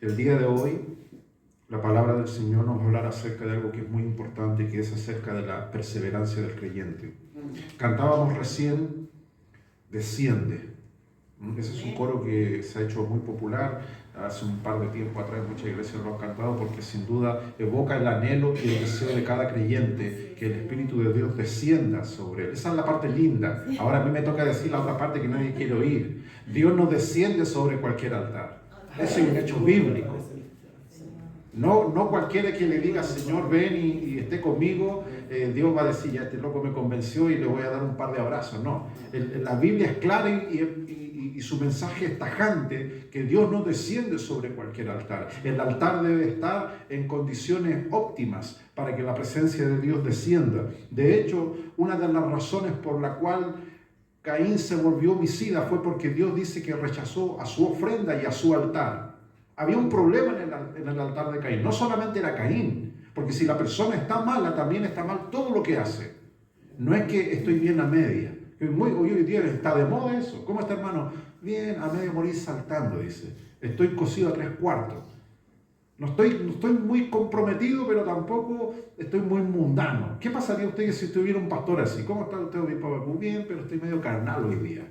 El día de hoy, la palabra del Señor nos va a hablar acerca de algo que es muy importante, que es acerca de la perseverancia del creyente. Cantábamos recién, desciende. Ese es un coro que se ha hecho muy popular. Hace un par de tiempo atrás muchas iglesias lo han cantado porque sin duda evoca el anhelo y el deseo de cada creyente que el Espíritu de Dios descienda sobre él. Esa es la parte linda. Ahora a mí me toca decir la otra parte que nadie quiere oír. Dios no desciende sobre cualquier altar. Ese es un hecho bíblico. No cualquiera que le diga, Señor, ven y esté conmigo, Dios va a decir, ya este loco me convenció y le voy a dar un par de abrazos. No, la Biblia es clara y su mensaje es tajante, que Dios no desciende sobre cualquier altar. El altar debe estar en condiciones óptimas para que la presencia de Dios descienda. De hecho, una de las razones por la cual Caín se volvió homicida fue porque Dios dice que rechazó a su ofrenda y a su altar. Había un problema en el altar de Caín. No solamente era Caín, porque si la persona está mala, también está mal todo lo que hace. No es que estoy bien a media. Hoy día está de moda eso. ¿Cómo está, hermano? Bien, a medio morir saltando, dice. Estoy cocido a 3/4. No estoy muy comprometido, pero tampoco estoy muy mundano. ¿Qué pasaría usted si tuviera un pastor así? ¿Cómo está usted, obispo? Muy bien, pero estoy medio carnal hoy día.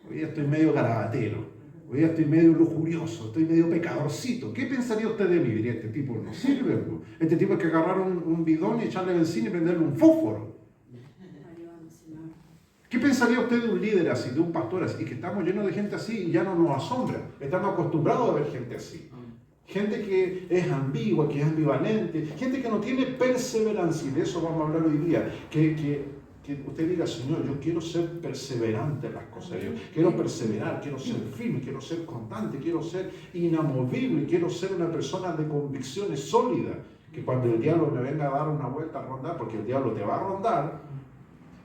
Hoy día estoy medio garabatero. Hoy día estoy medio lujurioso, estoy medio pecadorcito. ¿Qué pensaría usted de mí? Diría, este tipo no sirve. Este tipo hay que agarrar un bidón y echarle benzina y prenderle un fósforo. ¿Qué pensaría usted de un líder así, de un pastor así? Y que estamos llenos de gente así y ya no nos asombra. Estamos acostumbrados a ver gente así. Gente que es ambigua, que es ambivalente, gente que no tiene perseverancia. Y de eso vamos a hablar hoy día. Que usted diga, Señor, yo quiero ser perseverante en las cosas de Dios. Quiero perseverar, quiero ser firme, quiero ser constante, quiero ser inamovible, quiero ser una persona de convicciones sólidas. Que cuando el diablo me venga a dar una vuelta a rondar, porque el diablo te va a rondar,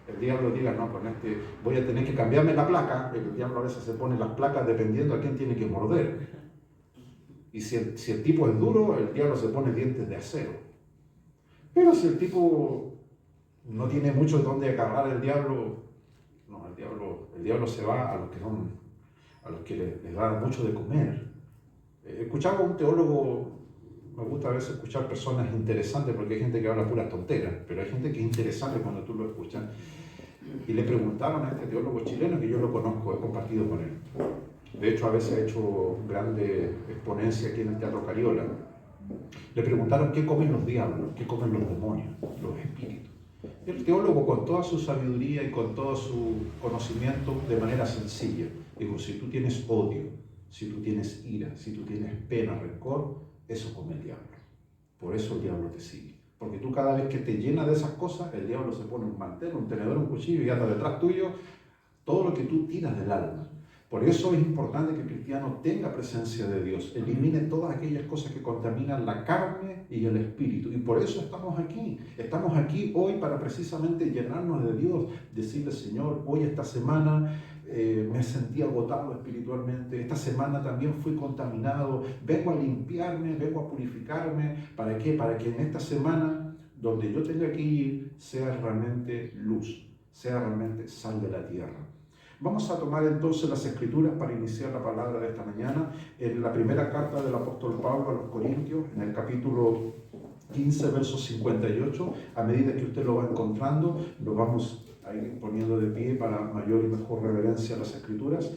el diablo diga, no, con este voy a tener que cambiarme la placa. El diablo a veces se pone las placas dependiendo a quién tiene que morder. Y si el tipo es duro, el diablo se pone dientes de acero. Pero si el tipo no tiene mucho donde agarrar el diablo, no, el diablo se va a los que les da mucho de comer. Escuchaba a un teólogo, me gusta a veces escuchar personas interesantes porque hay gente que habla pura tontera, pero hay gente que es interesante cuando tú lo escuchas. Y le preguntaron a este teólogo chileno, que yo lo conozco, he compartido con él. De hecho, a veces ha hecho grande exponencia aquí en el Teatro Cariola. Le preguntaron qué comen los diablos, qué comen los demonios, los espíritus. Y el teólogo, con toda su sabiduría y con todo su conocimiento, de manera sencilla, dijo, si tú tienes odio, si tú tienes ira, si tú tienes pena, rencor, eso come el diablo. Por eso el diablo te sigue. Porque tú cada vez que te llenas de esas cosas, el diablo se pone un mantel, un tenedor, un cuchillo y anda detrás tuyo todo lo que tú tiras del alma. Por eso es importante que el cristiano tenga presencia de Dios, elimine todas aquellas cosas que contaminan la carne y el espíritu. Y por eso estamos aquí. Estamos aquí hoy para precisamente llenarnos de Dios, decirle, Señor, hoy esta semana me sentí agotado espiritualmente, esta semana también fui contaminado, vengo a limpiarme, vengo a purificarme. ¿Para qué? Para que en esta semana, donde yo tenga que ir, sea realmente luz, sea realmente sal de la tierra. Vamos a tomar entonces las Escrituras para iniciar la palabra de esta mañana en la primera carta del apóstol Pablo a los Corintios, en el capítulo 15, verso 58. A medida que usted lo va encontrando, lo vamos a ir poniendo de pie para mayor y mejor reverencia a las Escrituras.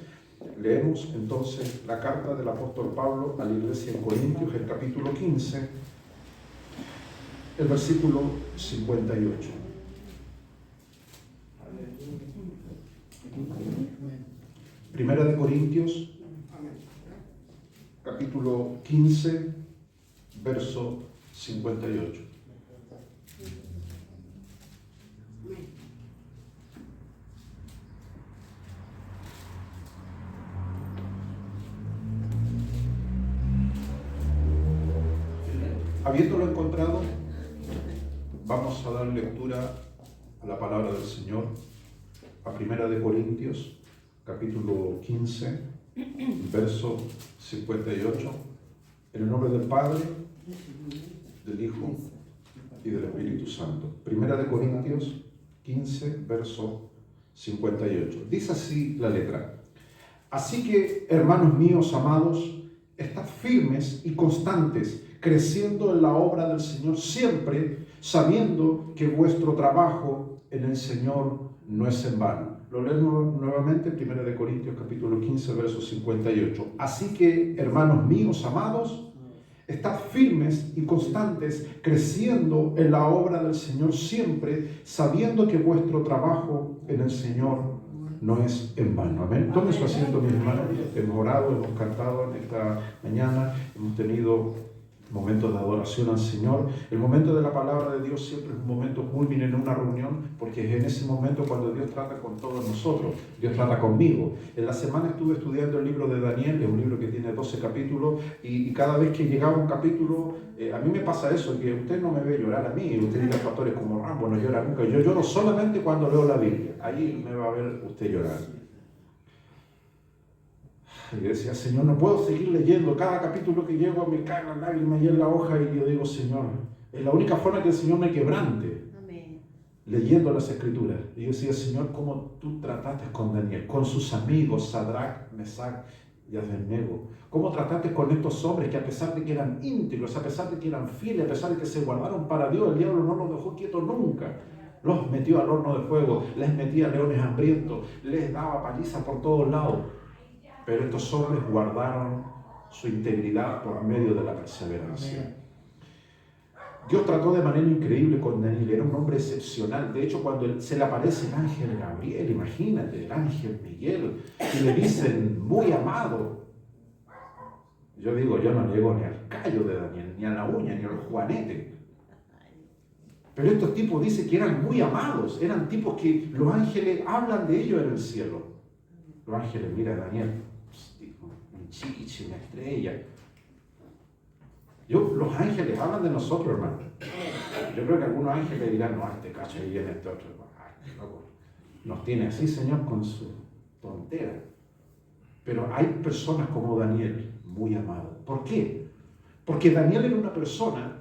Leemos entonces la carta del apóstol Pablo a la iglesia en Corintios, el capítulo 15, el versículo 58. Primera de Corintios, capítulo 15, verso 58. Habiéndolo encontrado, vamos a dar lectura a la palabra del Señor, a Primera de Corintios, capítulo 15, verso 58, en el nombre del Padre, del Hijo y del Espíritu Santo. Primera de Corintios 15, verso 58. Dice así la letra: así que, hermanos míos amados, Estad firmes y constantes, creciendo en la obra del Señor siempre, sabiendo que vuestro trabajo en el Señor no es en vano. Lo leo nuevamente, 1 Corintios capítulo 15, verso 58. Así que, hermanos míos amados, estad firmes y constantes, creciendo en la obra del Señor siempre, sabiendo que vuestro trabajo en el Señor no es en vano. Amén. Tomen su asiento, mis hermanos. Hemos orado, hemos cantado en esta mañana, hemos tenido momentos de adoración al Señor. El momento de la palabra de Dios siempre es un momento culmine en una reunión, porque es en ese momento cuando Dios trata con todos nosotros. Dios trata conmigo. En la semana estuve estudiando el libro de Daniel, es un libro que tiene 12 capítulos, y cada vez que llegaba un capítulo, a mí me pasa eso, que usted no me ve llorar a mí, usted dice pastores como Rambo, no llora nunca. Yo lloro solamente cuando leo la Biblia, ahí me va a ver usted llorar. Y yo decía, Señor, no puedo seguir leyendo. Cada capítulo que llego me caen las lágrimas y en la hoja, y yo digo, Señor, es la única forma que el Señor me quebrante. Amén. Leyendo las Escrituras. Y yo decía, Señor, ¿cómo tú trataste con Daniel, con sus amigos, Sadrach, Mesach y Abednego? ¿Cómo trataste con estos hombres que, a pesar de que eran íntegros, a pesar de que eran fieles, a pesar de que se guardaron para Dios, el diablo no los dejó quietos nunca? Los metió al horno de fuego, les metía leones hambrientos, les daba paliza por todos lados. Pero estos hombres guardaron su integridad por medio de la perseverancia. Dios trató de manera increíble con Daniel, era un hombre excepcional. De hecho, cuando se le aparece el ángel Gabriel, imagínate, el ángel Miguel, y le dicen, muy amado. Yo digo, yo no llego ni al callo de Daniel, ni a la uña, ni al juanete. Pero estos tipos dicen que eran muy amados, eran tipos que los ángeles hablan de ellos en el cielo. Los ángeles, mira a Daniel, un chiche, una estrella. Los ángeles hablan de nosotros, hermano. Yo creo que algunos ángeles dirán, no, este cacho ahí viene este otro. Ay, nos tiene así, Señor, con su tontera. Pero hay personas como Daniel, muy amado. ¿Por qué? Porque Daniel era una persona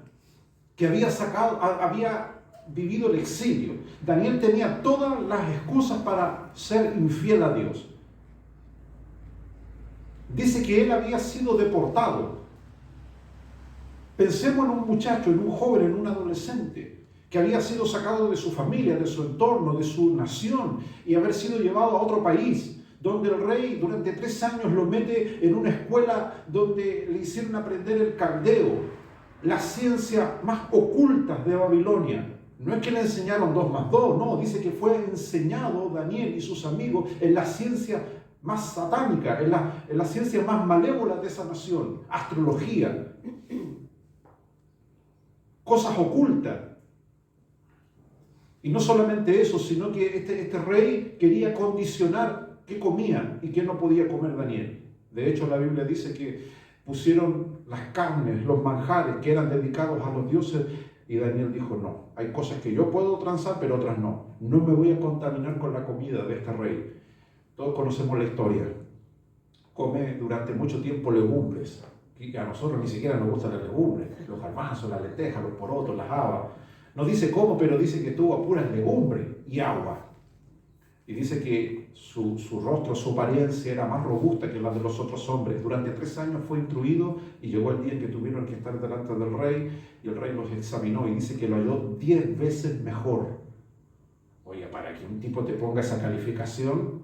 que había vivido el exilio. Daniel tenía todas las excusas para ser infiel a Dios. Dice que él había sido deportado. Pensemos en un muchacho, en un joven, en un adolescente que había sido sacado de su familia, de su entorno, de su nación, y haber sido llevado a otro país, donde el rey durante 3 años lo mete en una escuela donde le hicieron aprender el caldeo, la ciencia más oculta de Babilonia. No es que le enseñaron 2 más 2, no, dice que fue enseñado Daniel y sus amigos en la ciencia más satánica, en la ciencia más malévola de esa nación, astrología, cosas ocultas. Y no solamente eso, sino que este rey quería condicionar qué comía y qué no podía comer Daniel. De hecho, la Biblia dice que pusieron las carnes, los manjares que eran dedicados a los dioses, y Daniel dijo, no, hay cosas que yo puedo transar, pero otras no. No me voy a contaminar con la comida de este rey. Todos conocemos la historia. Come durante mucho tiempo legumbres, que a nosotros ni siquiera nos gustan las legumbres, los garbanzos, las lentejas, los porotos, las habas. No dice cómo, pero dice que tuvo puras legumbres y agua. Y dice que su rostro, su apariencia era más robusta que la de los otros hombres. Durante 3 años fue instruido y llegó el día en que tuvieron que estar delante del rey, y el rey los examinó y dice que lo halló 10 veces mejor. Oye, para que un tipo te ponga esa calificación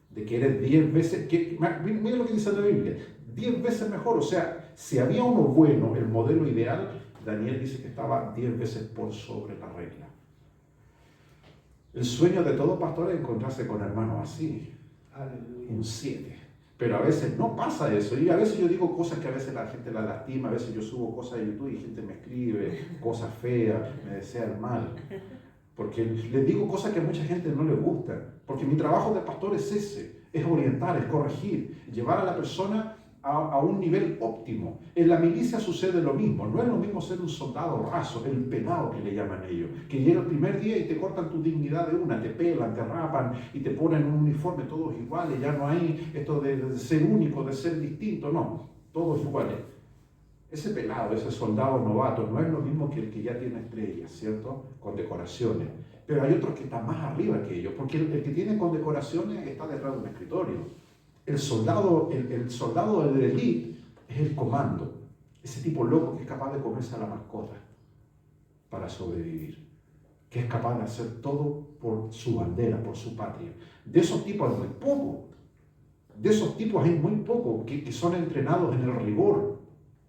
de que eres 10 veces, mira lo que dice la Biblia, 10 veces mejor. O sea, si había uno bueno, el modelo ideal, Daniel dice que estaba 10 veces por sobre la regla. El sueño de todo pastor es encontrarse con hermanos así. Aleluya. Un 7. Pero a veces no pasa eso. Y a veces yo digo cosas que a veces la gente la lastima. A veces yo subo cosas a YouTube y gente me escribe cosas feas, me desea el mal. Porque les digo cosas que a mucha gente no le gustan. Porque mi trabajo de pastor es ese. Es orientar, es corregir. Llevar a la persona a un nivel óptimo. En la milicia sucede lo mismo. No es lo mismo ser un soldado raso, el pelado que le llaman ellos, que llega el primer día y te cortan tu dignidad de una, te pelan, te rapan y te ponen un uniforme todos iguales. Ya no hay esto de ser único, de ser distinto, no, todos iguales. Ese pelado, ese soldado novato, no es lo mismo que el que ya tiene estrellas, ¿cierto? Con decoraciones. Pero hay otros que están más arriba que ellos, porque el que tiene condecoraciones está detrás de un escritorio. El soldado de élite es el comando. Ese tipo loco que es capaz de comerse a la mascota para sobrevivir, que es capaz de hacer todo por su bandera, por su patria. De esos tipos hay muy poco. De esos tipos hay muy poco que son entrenados en el rigor,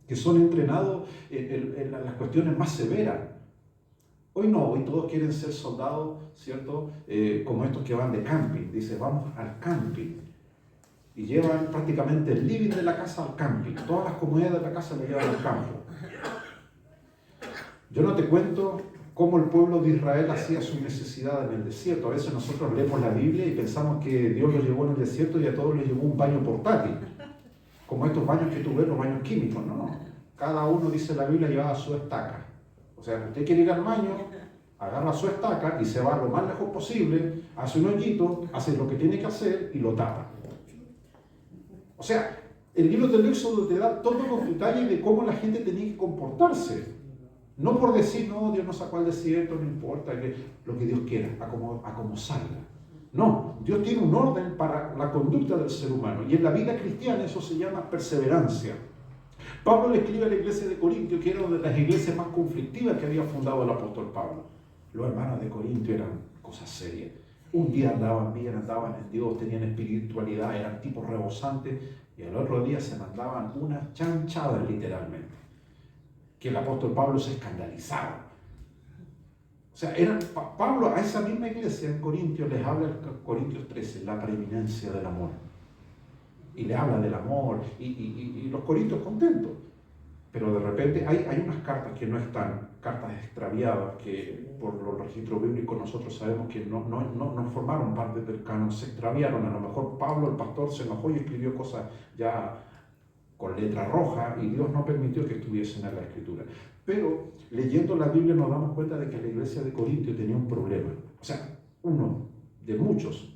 que son entrenados en las cuestiones más severas. Hoy no, hoy todos quieren ser soldados, ¿cierto? Como estos que van de camping. Dice, vamos al camping. Y llevan prácticamente el living de la casa al camping. Todas las comodidades de la casa lo llevan al campo. Yo no te cuento cómo el pueblo de Israel hacía su necesidad en el desierto. A veces nosotros leemos la Biblia y pensamos que Dios los llevó en el desierto y a todos les llevó un baño portátil. Como estos baños que tú ves, los baños químicos. No. Cada uno, dice la Biblia, llevaba su estaca. O sea, usted quiere ir al baño, agarra su estaca y se va lo más lejos posible, hace un hoyito, hace lo que tiene que hacer y lo tapa. O sea, el libro del Éxodo te da todos los detalles de cómo la gente tenía que comportarse. No por decir, no, Dios nos sacó al desierto, no importa, lo que Dios quiera, a como salga. No, Dios tiene un orden para la conducta del ser humano. Y en la vida cristiana eso se llama perseverancia. Pablo le escribe a la iglesia de Corintio, que era una de las iglesias más conflictivas que había fundado el apóstol Pablo. Los hermanos de Corintio eran cosas serias. Un día andaban bien, andaban en Dios, tenían espiritualidad, eran tipos rebosantes, y al otro día se mandaban unas chanchadas literalmente, que el apóstol Pablo se escandalizaba. O sea, Pablo a esa misma iglesia en Corintios les habla en Corintios 13, la preeminencia del amor. Y le habla del amor, y los corintios contentos. Pero de repente hay unas cartas que no están, cartas extraviadas, que por los registros bíblicos nosotros sabemos que no formaron parte del canon, se extraviaron. A lo mejor Pablo, el pastor, se enojó y escribió cosas ya con letra roja, y Dios no permitió que estuviesen en la escritura. Pero leyendo la Biblia nos damos cuenta de que la iglesia de Corintio tenía un problema. O sea, uno de muchos.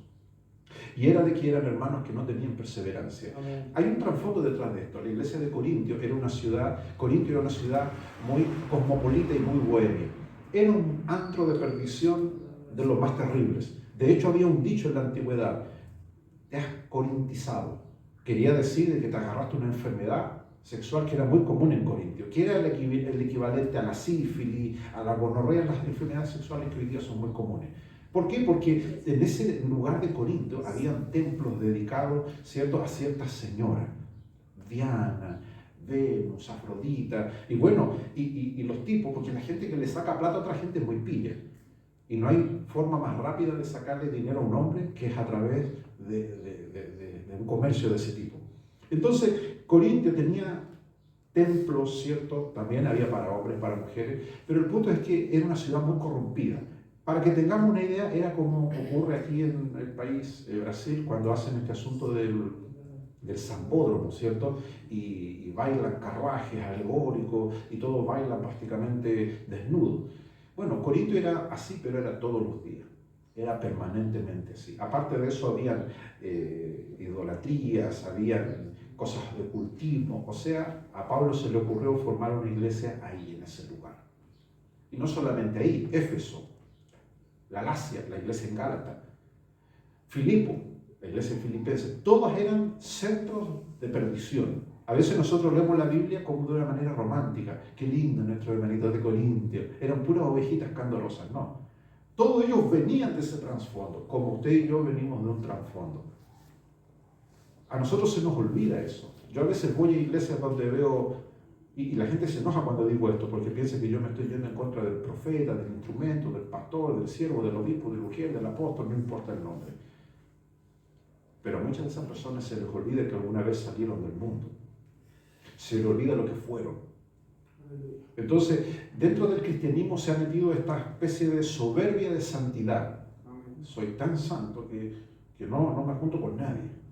Y era de que eran hermanos que no tenían perseverancia. Amén. Hay un trasfondo detrás de esto. La iglesia de Corintio era una ciudad muy cosmopolita y muy bohemia. Era un antro de perdición de los más terribles. De hecho, había un dicho en la antigüedad: te has corintizado. Quería decir que te agarraste una enfermedad sexual que era muy común en Corintio, que era el equivalente a la sífilis, a la gonorrea, las enfermedades sexuales que hoy día son muy comunes. ¿Por qué? Porque en ese lugar de Corinto habían templos dedicados, ¿cierto?, a ciertas señoras, Diana, Venus, Afrodita, y bueno, y los tipos, porque la gente que le saca plata a otra gente es muy pilla, y no hay forma más rápida de sacarle dinero a un hombre que es a través de un comercio de ese tipo. Entonces, Corintio tenía templos, ¿cierto? También había para hombres, para mujeres, pero el punto es que era una ciudad muy corrompida. Para que tengamos una idea, era como ocurre aquí en el país, Brasil, cuando hacen este asunto del sambódromo, ¿cierto? Y bailan carruajes alegóricos y todos bailan prácticamente desnudos. Bueno, Corinto era así, pero era todos los días, era permanentemente así. Aparte de eso, habían idolatrías, habían cosas de cultismo. O sea, a Pablo se le ocurrió formar una iglesia ahí, en ese lugar. Y no solamente ahí, Éfeso, Galacia, la iglesia en Gálata, Filipo, la iglesia en Filipenses, todas eran centros de perdición. A veces nosotros leemos la Biblia como de una manera romántica. Qué lindo nuestros hermanitos de Corintio, eran puras ovejitas candorosas. No, todos ellos venían de ese trasfondo, como usted y yo venimos de un trasfondo. A nosotros se nos olvida eso. Yo a veces voy a iglesias donde veo, y la gente se enoja cuando digo esto, porque piensa que yo me estoy yendo en contra del profeta, del instrumento, del pastor, del siervo, del obispo, del ujier, del apóstol, no importa el nombre. Pero a muchas de esas personas se les olvida que alguna vez salieron del mundo. Se les olvida lo que fueron. Entonces, dentro del cristianismo se ha metido esta especie de soberbia de santidad. Soy tan santo que no me junto con nadie.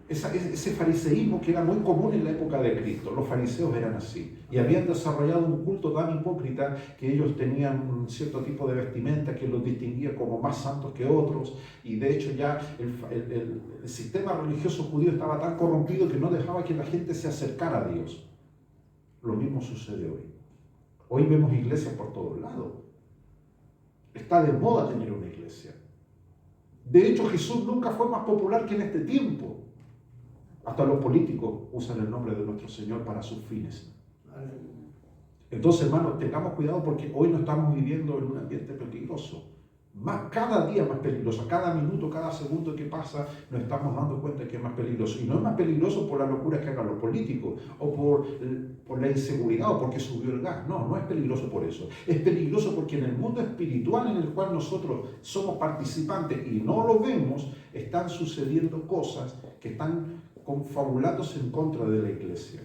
Ese fariseísmo que era muy común en la época de Cristo. Los fariseos eran así y habían desarrollado un culto tan hipócrita que ellos tenían un cierto tipo de vestimenta que los distinguía como más santos que otros, y de hecho ya el sistema religioso judío estaba tan corrompido que no dejaba que la gente se acercara a Dios. Lo mismo sucede hoy. Hoy vemos iglesias por todos lados. Está de moda tener una iglesia. De hecho, Jesús nunca fue más popular que en este tiempo. Hasta los políticos usan el nombre de nuestro Señor para sus fines. Aleluya. Entonces, hermanos, tengamos cuidado porque hoy no estamos viviendo en un ambiente peligroso. Cada día más peligroso, cada minuto, cada segundo que pasa, nos estamos dando cuenta que es más peligroso. Y no es más peligroso por las locuras que hagan los políticos, o por la inseguridad, o porque subió el gas. No, no es peligroso por eso. Es peligroso porque en el mundo espiritual en el cual nosotros somos participantes y no lo vemos, están sucediendo cosas que están confabulándose en contra de la iglesia.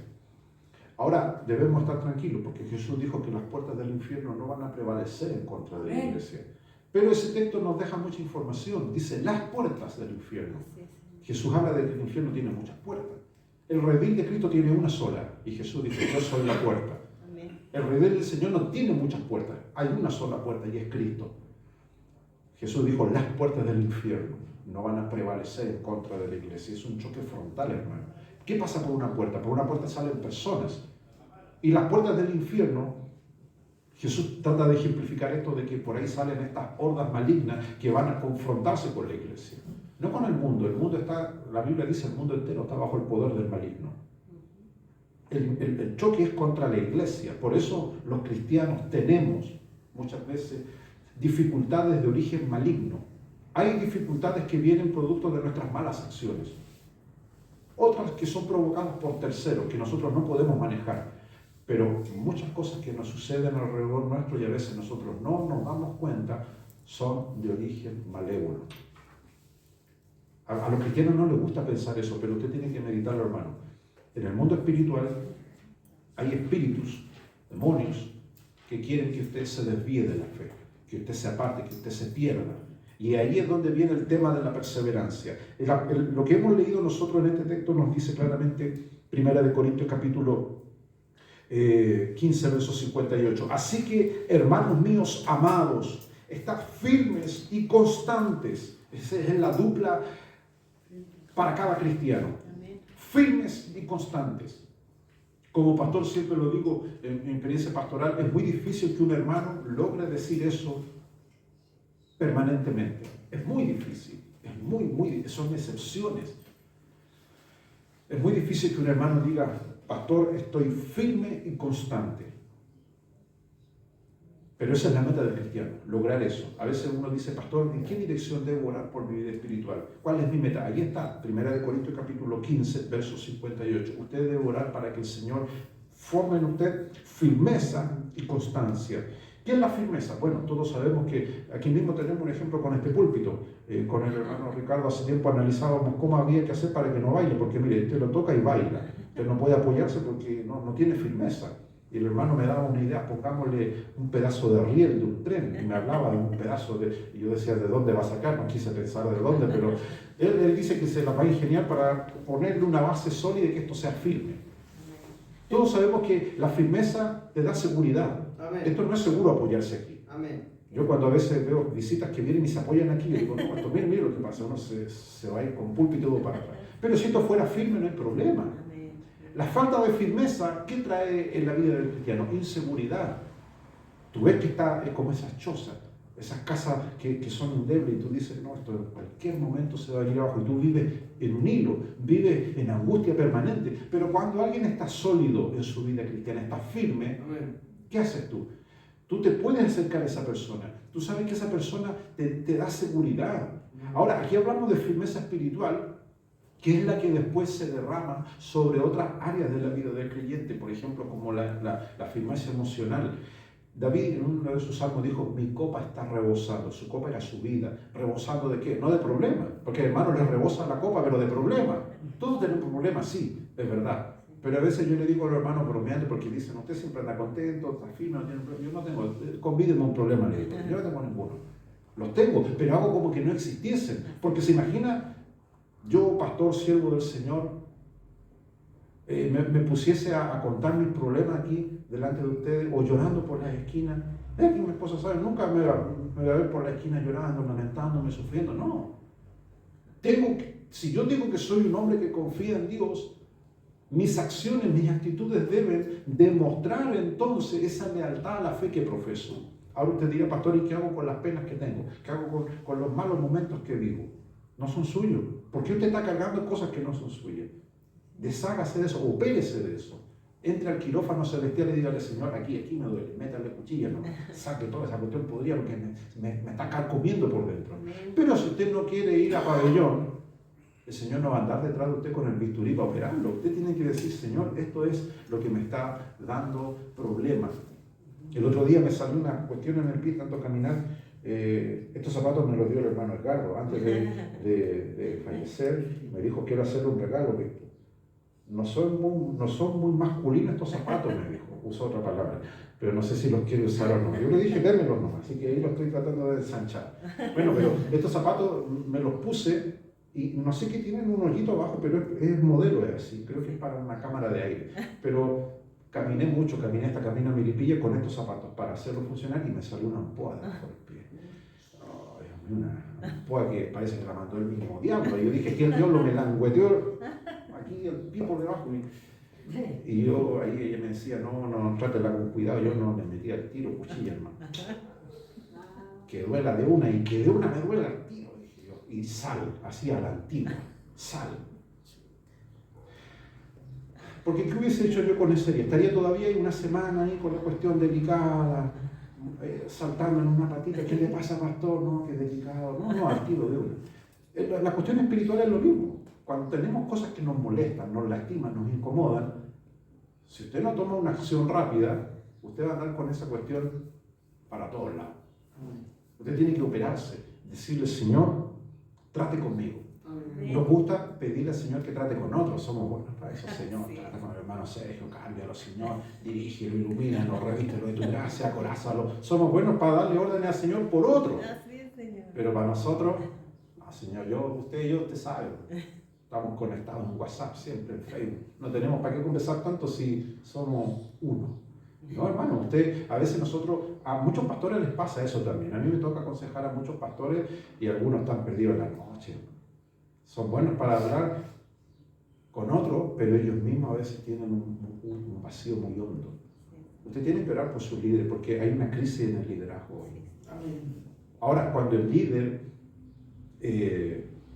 Ahora debemos estar tranquilos porque Jesús dijo que las puertas del infierno no van a prevalecer en contra de la iglesia. Pero ese texto nos deja mucha información. Dice las puertas del infierno. Jesús habla de que el infierno tiene muchas puertas. El redil de Cristo tiene una sola y Jesús dice, yo soy la puerta. El redil del Señor no tiene muchas puertas, hay una sola puerta y es Cristo. Jesús dijo, las puertas del infierno no van a prevalecer en contra de la iglesia. Es un choque frontal, hermano. ¿Qué pasa por una puerta? Por una puerta salen personas. Y las puertas del infierno, Jesús trata de ejemplificar esto de que por ahí salen estas hordas malignas que van a confrontarse con la iglesia. No con el mundo está, la Biblia dice, el mundo entero está bajo el poder del maligno. El choque es contra la iglesia. Por eso los cristianos tenemos muchas veces dificultades de origen maligno. Hay dificultades que vienen producto de nuestras malas acciones. Otras que son provocadas por terceros, que nosotros no podemos manejar. Pero muchas cosas que nos suceden alrededor nuestro y a veces nosotros no nos damos cuenta son de origen malévolo. A los cristianos no les gusta pensar eso, pero usted tiene que meditarlo, hermano. En el mundo espiritual hay espíritus, demonios, que quieren que usted se desvíe de la fe, que usted se aparte, que usted se pierda. Y ahí es donde viene el tema de la perseverancia. Lo que hemos leído nosotros en este texto nos dice claramente, 1 Corintios capítulo 15, verso 58. Así que, hermanos míos amados, estad firmes y constantes. Esa es la dupla para cada cristiano. Amén. Firmes y constantes. Como pastor siempre lo digo en mi experiencia pastoral, es muy difícil que un hermano logre decir eso permanentemente. Es muy difícil. Son excepciones. Es muy difícil que un hermano diga, pastor, estoy firme y constante. Pero esa es la meta del cristiano, lograr eso. A veces uno dice, pastor, ¿en qué dirección debo orar por mi vida espiritual? ¿Cuál es mi meta? Ahí está, 1 Corintios capítulo 15, verso 58. Usted debe orar para que el Señor forme en usted firmeza y constancia. ¿Qué es la firmeza? Bueno, todos sabemos que aquí mismo tenemos un ejemplo con este púlpito. Con el hermano Ricardo hace tiempo analizábamos cómo había que hacer para que no baile, porque mire, usted lo toca y baila. Usted no puede apoyarse porque no tiene firmeza. Y el hermano me daba una idea, pongámosle un pedazo de riel de un tren, y me hablaba de un pedazo de... Y yo decía, ¿de dónde va a sacar? No quise pensar de dónde, pero él dice que se la va a ingeniar para ponerle una base sólida y que esto sea firme. Todos sabemos que la firmeza te da seguridad. Amén. Esto no es seguro apoyarse aquí. Amén. Yo cuando a veces veo visitas que vienen y se apoyan aquí, yo digo, no, esto, mire lo que pasa, uno se va a ir con púlpito y todo para atrás. Pero si esto fuera firme no hay problema. La falta de firmeza, ¿qué trae en la vida del cristiano? Inseguridad. Tú ves que está como esas chozas, esas casas que son endebles y tú dices, no, esto en cualquier momento se va a ir abajo y tú vives en un hilo, vives en angustia permanente. Pero cuando alguien está sólido en su vida cristiana, está firme, ¿qué haces tú? Tú te puedes acercar a esa persona. Tú sabes que esa persona te da seguridad. Ahora, aquí hablamos de firmeza espiritual, que es la que después se derrama sobre otras áreas de la vida del creyente, por ejemplo, como la firmeza emocional. David en uno de sus salmos dijo, mi copa está rebosando. Su copa era su vida. ¿Rebosando de qué? No de problemas, porque hermano le rebosa la copa, pero de problemas. Todos tenemos problemas, sí, es verdad. Pero a veces yo le digo a los hermanos bromeando porque dicen, usted siempre anda contento, está fino, yo no tengo, convídeme un problema, le digo, yo no tengo ninguno. Los tengo, pero hago como que no existiesen, porque se imagina, yo, pastor, siervo del Señor, me pusiese a contar mis problemas aquí delante de ustedes, o llorando por las esquinas. Es que mi esposa sabe, nunca me va a ver por la esquina llorando, lamentándome, sufriendo, no. Si yo digo que soy un hombre que confía en Dios, mis acciones, mis actitudes deben demostrar entonces esa lealtad a la fe que profeso. Ahora usted dirá, pastor, ¿y qué hago con las penas que tengo? ¿Qué hago con los malos momentos que vivo? No son suyos. ¿Por qué usted está cargando cosas que no son suyas? Deshágase de eso, opérese de eso. Entre al quirófano celestial y dígale, Señor, aquí me duele, métale cuchilla, no, saque toda esa cuestión podrida porque me está carcomiendo por dentro. Pero si usted no quiere ir a pabellón, el Señor no va a andar detrás de usted con el bisturí para operarlo. Usted tiene que decir, Señor, esto es lo que me está dando problemas. El otro día me salió una cuestión en el pie, tanto caminar. Estos zapatos me los dio el hermano Edgardo antes de fallecer. Me dijo, quiero hacerle un regalo, que no son muy masculinos estos zapatos, me dijo. Usó otra palabra, pero no sé si los quiere usar o no. Yo le dije, démelos nomás, así que ahí lo estoy tratando de ensanchar. Bueno, pero estos zapatos me los puse y no sé qué tienen un hoyito abajo, pero es modelo, es así. Creo que es para una cámara de aire. Pero caminé mucho, caminé hasta Camino a Milipilla con estos zapatos para hacerlo funcionar y me salió una ampoa debajo del pie. Oh, Dios mío, una ampoa que parece que la mandó el mismo diablo. Y yo dije, que el diablo me langueteó aquí el pie por debajo. Y yo, ahí ella me decía, no, trátela con cuidado. Yo no le metía el tiro, cuchilla, hermano. Que duela de una y que de una me duela el tiro, dije yo. Y sal, así a la antigua, sal. Porque ¿qué hubiese hecho yo con ese día? Estaría todavía una semana ahí con la cuestión delicada, saltando en una patita. ¿Qué le pasa, pastor? No, que delicado. No, al tiro de una. La cuestión espiritual es lo mismo. Cuando tenemos cosas que nos molestan, nos lastiman, nos incomodan, si usted no toma una acción rápida, usted va a andar con esa cuestión para todos lados. Usted tiene que operarse, decirle, Señor, trate conmigo. Nos gusta pedirle al Señor que trate con otros, somos buenos para eso, Señor. Trata con el hermano Sergio, cámbialo, Señor, dirígelo, ilumínalo, revístelo de tu gracia, acolázalo. Somos buenos para darle órdenes al Señor por otros. Pero para nosotros, no, Señor, usted y yo, usted sabe. Estamos conectados en WhatsApp siempre, en Facebook. No tenemos para qué conversar tanto si somos uno. No, hermano, a veces a muchos pastores les pasa eso también. A mí me toca aconsejar a muchos pastores y algunos están perdidos en la noche. Son buenos para hablar con otros, pero ellos mismos a veces tienen un vacío muy hondo. Usted tiene que orar por su líder porque hay una crisis en el liderazgo hoy. Ahora, cuando el líder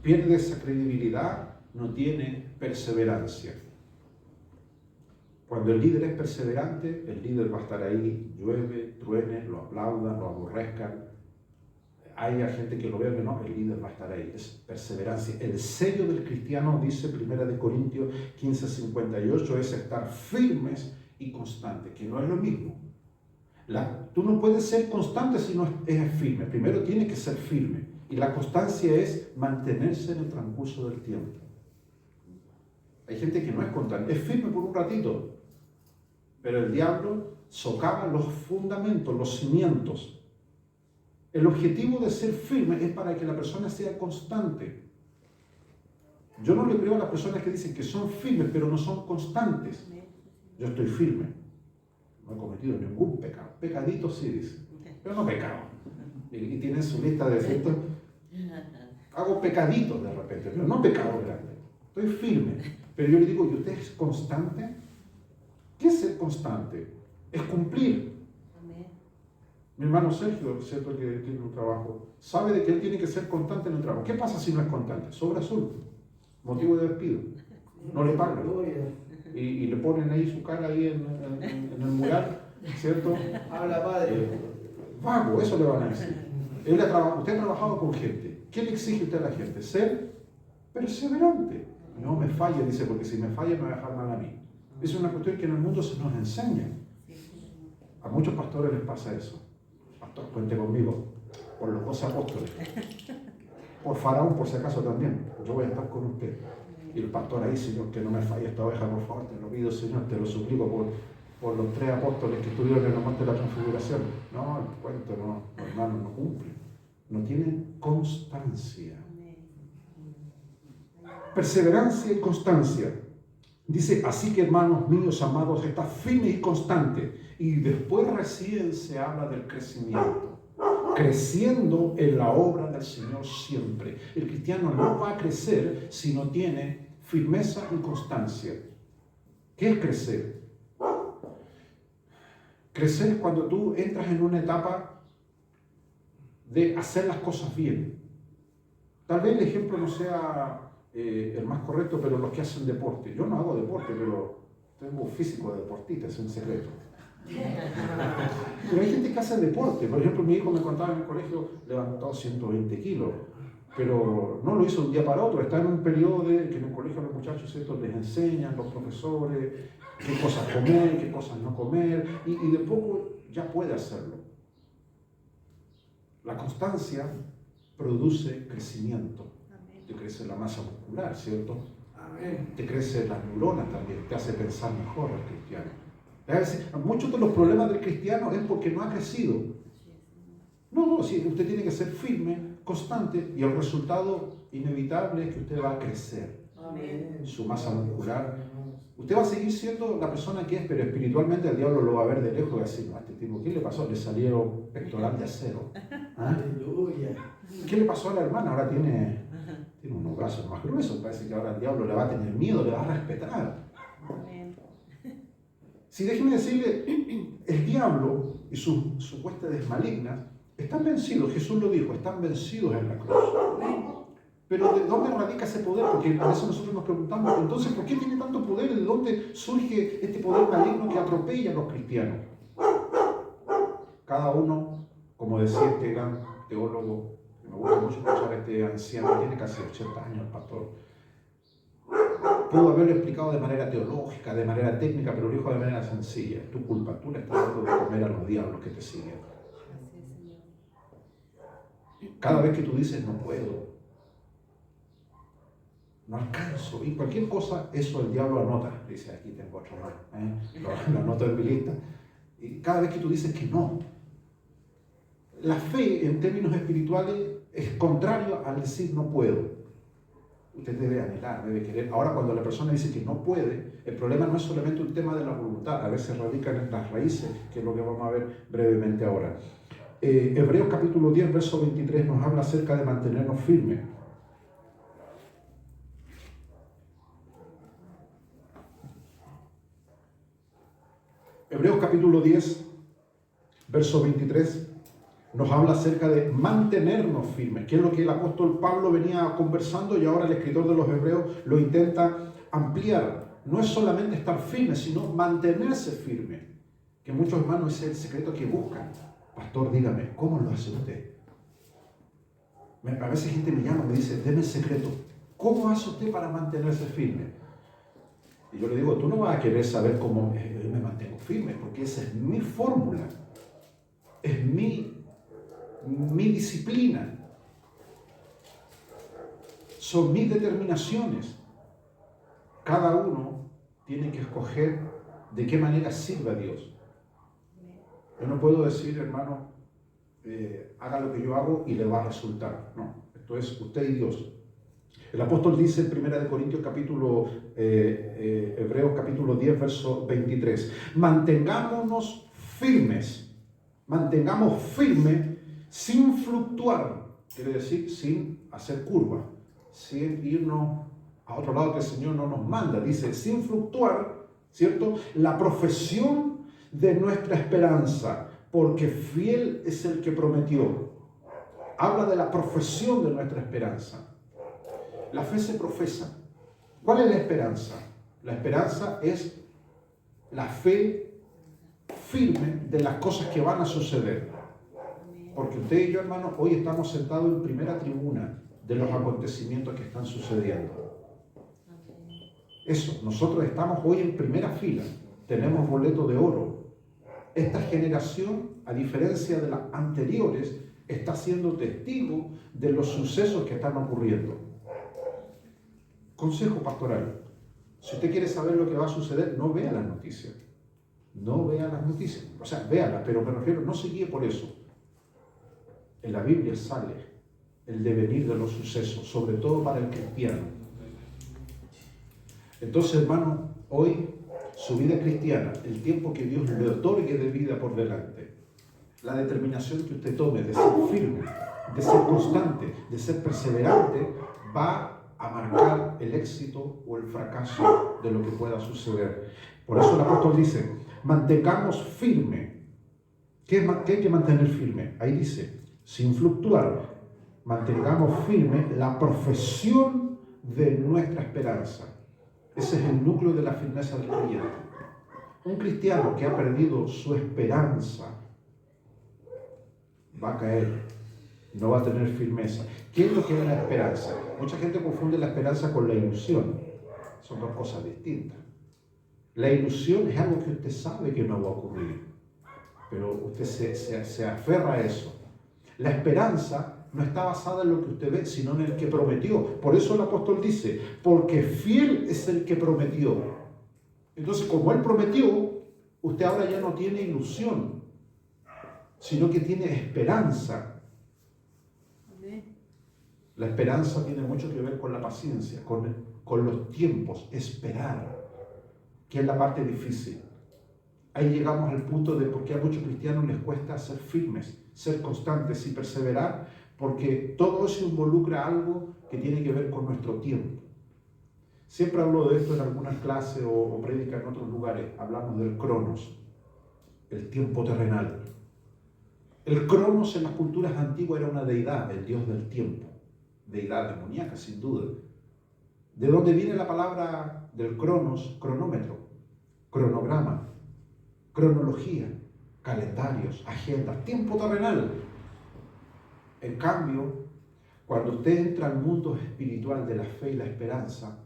pierde esa credibilidad, no tiene perseverancia. Cuando el líder es perseverante, el líder va a estar ahí, llueve, truene, lo aplaudan, lo aborrezcan. Hay gente que lo ve, que no, el líder va a estar ahí, es perseverancia. El sello del cristiano, dice 1 Corintios 15:58, es estar firmes y constantes, que no es lo mismo. Tú no puedes ser constante si no eres firme. Primero tienes que ser firme. Y la constancia es mantenerse en el transcurso del tiempo. Hay gente que no es constante, es firme por un ratito, pero el diablo socava los fundamentos, los cimientos. El objetivo de ser firme es para que la persona sea constante. Yo no le creo a las personas que dicen que son firmes, pero no son constantes. Yo estoy firme. No he cometido ningún pecado. Pecadito sí, dice. Pero no pecado. Y tienen su lista de defectos. Hago pecaditos de repente, pero no pecado grande. Estoy firme. Pero yo le digo, ¿y usted es constante? ¿Qué es ser constante? Es cumplir. Mi hermano Sergio, cierto que tiene un trabajo, sabe de que él tiene que ser constante en el trabajo. ¿Qué pasa si no es constante? Sobra azul. Motivo de despido. No le pagan. Y le ponen ahí su cara ahí en el mural, ¿cierto? Habla padre. Vago, eso le van a decir. Usted ha trabajado con gente. ¿Qué le exige usted a la gente? Ser perseverante. No me falle, dice, porque si me falla me va a dejar mal a mí. Es una cuestión que en el mundo se nos enseña. A muchos pastores les pasa eso. Pastor, cuente conmigo, por los 12 apóstoles. Por Faraón, por si acaso también. Yo voy a estar con usted. Y el pastor ahí, Señor, que no me falle esta oveja, por favor, te lo pido, Señor, te lo suplico por los 3 apóstoles que estuvieron en el monte de la transfiguración. No, el cuento no, hermano, no cumple. No tienen constancia. Perseverancia y constancia. Dice, así que hermanos míos amados, está firme y constante. Y después recién se habla del crecimiento. Creciendo en la obra del Señor siempre. El cristiano no va a crecer si no tiene firmeza y constancia. ¿Qué es crecer? Crecer es cuando tú entras en una etapa de hacer las cosas bien. Tal vez el ejemplo no sea el más correcto, pero los que hacen deporte. Yo no hago deporte, pero tengo un físico de deportista, es un secreto. Pero hay gente que hace deporte. Por ejemplo, mi hijo me contaba en el colegio, levantó 120 kilos, pero no lo hizo de un día para otro. Está en un periodo que en el colegio a los muchachos estos les enseñan, los profesores, qué cosas comer, qué cosas no comer, y de poco ya puede hacerlo. La constancia produce crecimiento. Te crece la masa muscular, ¿cierto? Te crece las neuronas también, te hace pensar mejor el cristiano. Es decir, muchos de los problemas del cristiano es porque no ha crecido. No, sí, usted tiene que ser firme, constante, y el resultado inevitable es que usted va a crecer. Su masa muscular. Usted va a seguir siendo la persona que es, pero espiritualmente el diablo lo va a ver de lejos y va a decir, no, a este tipo, ¿qué le pasó? Le salieron pectoral de acero. ¿Ah? ¿Qué le pasó a la hermana? Ahora tiene unos brazos más gruesos, parece que ahora el diablo le va a tener miedo, le va a respetar. Si déjeme decirle, el diablo y sus huestes malignas están vencidos, Jesús lo dijo, están vencidos en la cruz. Pero ¿de dónde radica ese poder? Porque a veces nosotros nos preguntamos, entonces, ¿por qué tiene tanto poder? ¿De dónde surge este poder maligno que atropella a los cristianos? Cada uno, como decía este gran teólogo, que me gusta mucho escuchar a este anciano, tiene casi 80 años, el pastor, pudo haberlo explicado de manera teológica, de manera técnica, pero lo dijo de manera sencilla. Es tu culpa, tú le estás dando de comer a los diablos que te siguen. Cada vez que tú dices, no puedo, no alcanzo, y cualquier cosa, eso el diablo anota. Dice, aquí tengo otro más, lo anoto en mi lista. Y cada vez que tú dices que no, la fe en términos espirituales es contrario al decir no puedo. Usted debe anhelar, debe querer. Ahora, cuando la persona dice que no puede, el problema no es solamente un tema de la voluntad, a veces radican en las raíces, que es lo que vamos a ver brevemente ahora. Hebreos capítulo 10, verso 23 nos habla acerca de mantenernos firmes. Hebreos capítulo 10, verso 23 nos habla acerca de mantenernos firmes, que es lo que el apóstol Pablo venía conversando y ahora el escritor de los Hebreos lo intenta ampliar. No es solamente estar firme, sino mantenerse firme, que muchos hermanos es el secreto que buscan. Pastor, dígame, ¿cómo lo hace usted? A veces gente me llama y me dice, deme el secreto. ¿Cómo hace usted para mantenerse firme? Y yo le digo, tú no vas a querer saber cómo me mantengo firme, porque esa es mi fórmula, es mi disciplina, son mis determinaciones. Cada uno tiene que escoger de qué manera sirve a Dios. Yo no puedo decir, hermano, haga lo que yo hago y le va a resultar. No, esto es usted y Dios. El apóstol dice en 1 Corintios Hebreos capítulo 10, verso 23, mantengamos firmes sin fluctuar, quiere decir sin hacer curva, sin irnos a otro lado que el Señor no nos manda, dice sin fluctuar, ¿cierto? La profesión de nuestra esperanza, porque fiel es el que prometió. Habla de la profesión de nuestra esperanza. La fe se profesa. ¿Cuál es la esperanza? La esperanza es la fe firme de las cosas que van a suceder. Porque usted y yo, hermano, hoy estamos sentados en primera tribuna de los acontecimientos que están sucediendo. Eso, nosotros estamos hoy en primera fila. Tenemos boleto de oro. Esta generación, a diferencia de las anteriores, está siendo testigo de los sucesos que están ocurriendo. Consejo pastoral. Si usted quiere saber lo que va a suceder, no vea las noticias. No vea las noticias. O sea, véalas, pero me refiero, no se guíe por eso. En la Biblia sale el devenir de los sucesos, sobre todo para el cristiano. Entonces, hermano, hoy su vida cristiana, el tiempo que Dios le otorgue de vida por delante, la determinación que usted tome de ser firme, de ser constante, de ser perseverante, va a marcar el éxito o el fracaso de lo que pueda suceder. Por eso el apóstol dice, mantengamos firme. ¿Qué hay que mantener firme? Ahí dice, sin fluctuar, mantengamos firme la profesión de nuestra esperanza. Ese es el núcleo de la firmeza del creyente. Un cristiano que ha perdido su esperanza va a caer, no va a tener firmeza. ¿Qué es lo que es la esperanza? Mucha gente confunde la esperanza con la ilusión. Son dos cosas distintas. La ilusión es algo que usted sabe que no va a ocurrir, pero usted se aferra a eso. La esperanza no está basada en lo que usted ve, sino en el que prometió. Por eso el apóstol dice, porque fiel es el que prometió. Entonces, como él prometió, usted ahora ya no tiene ilusión, sino que tiene esperanza. La esperanza tiene mucho que ver con la paciencia, con los tiempos, esperar, que es la parte difícil. Ahí llegamos al punto de por qué a muchos cristianos les cuesta ser firmes, ser constantes y perseverar, porque todo eso involucra algo que tiene que ver con nuestro tiempo. Siempre hablo de esto en algunas clases o prédicas en otros lugares. Hablamos del cronos, el tiempo terrenal. El cronos en las culturas antiguas era una deidad, el dios del tiempo. Deidad demoníaca, sin duda. ¿De dónde viene la palabra del cronos? Cronómetro, cronograma, cronología, calendarios, agendas, tiempo terrenal. En cambio, cuando usted entra al mundo espiritual de la fe y la esperanza,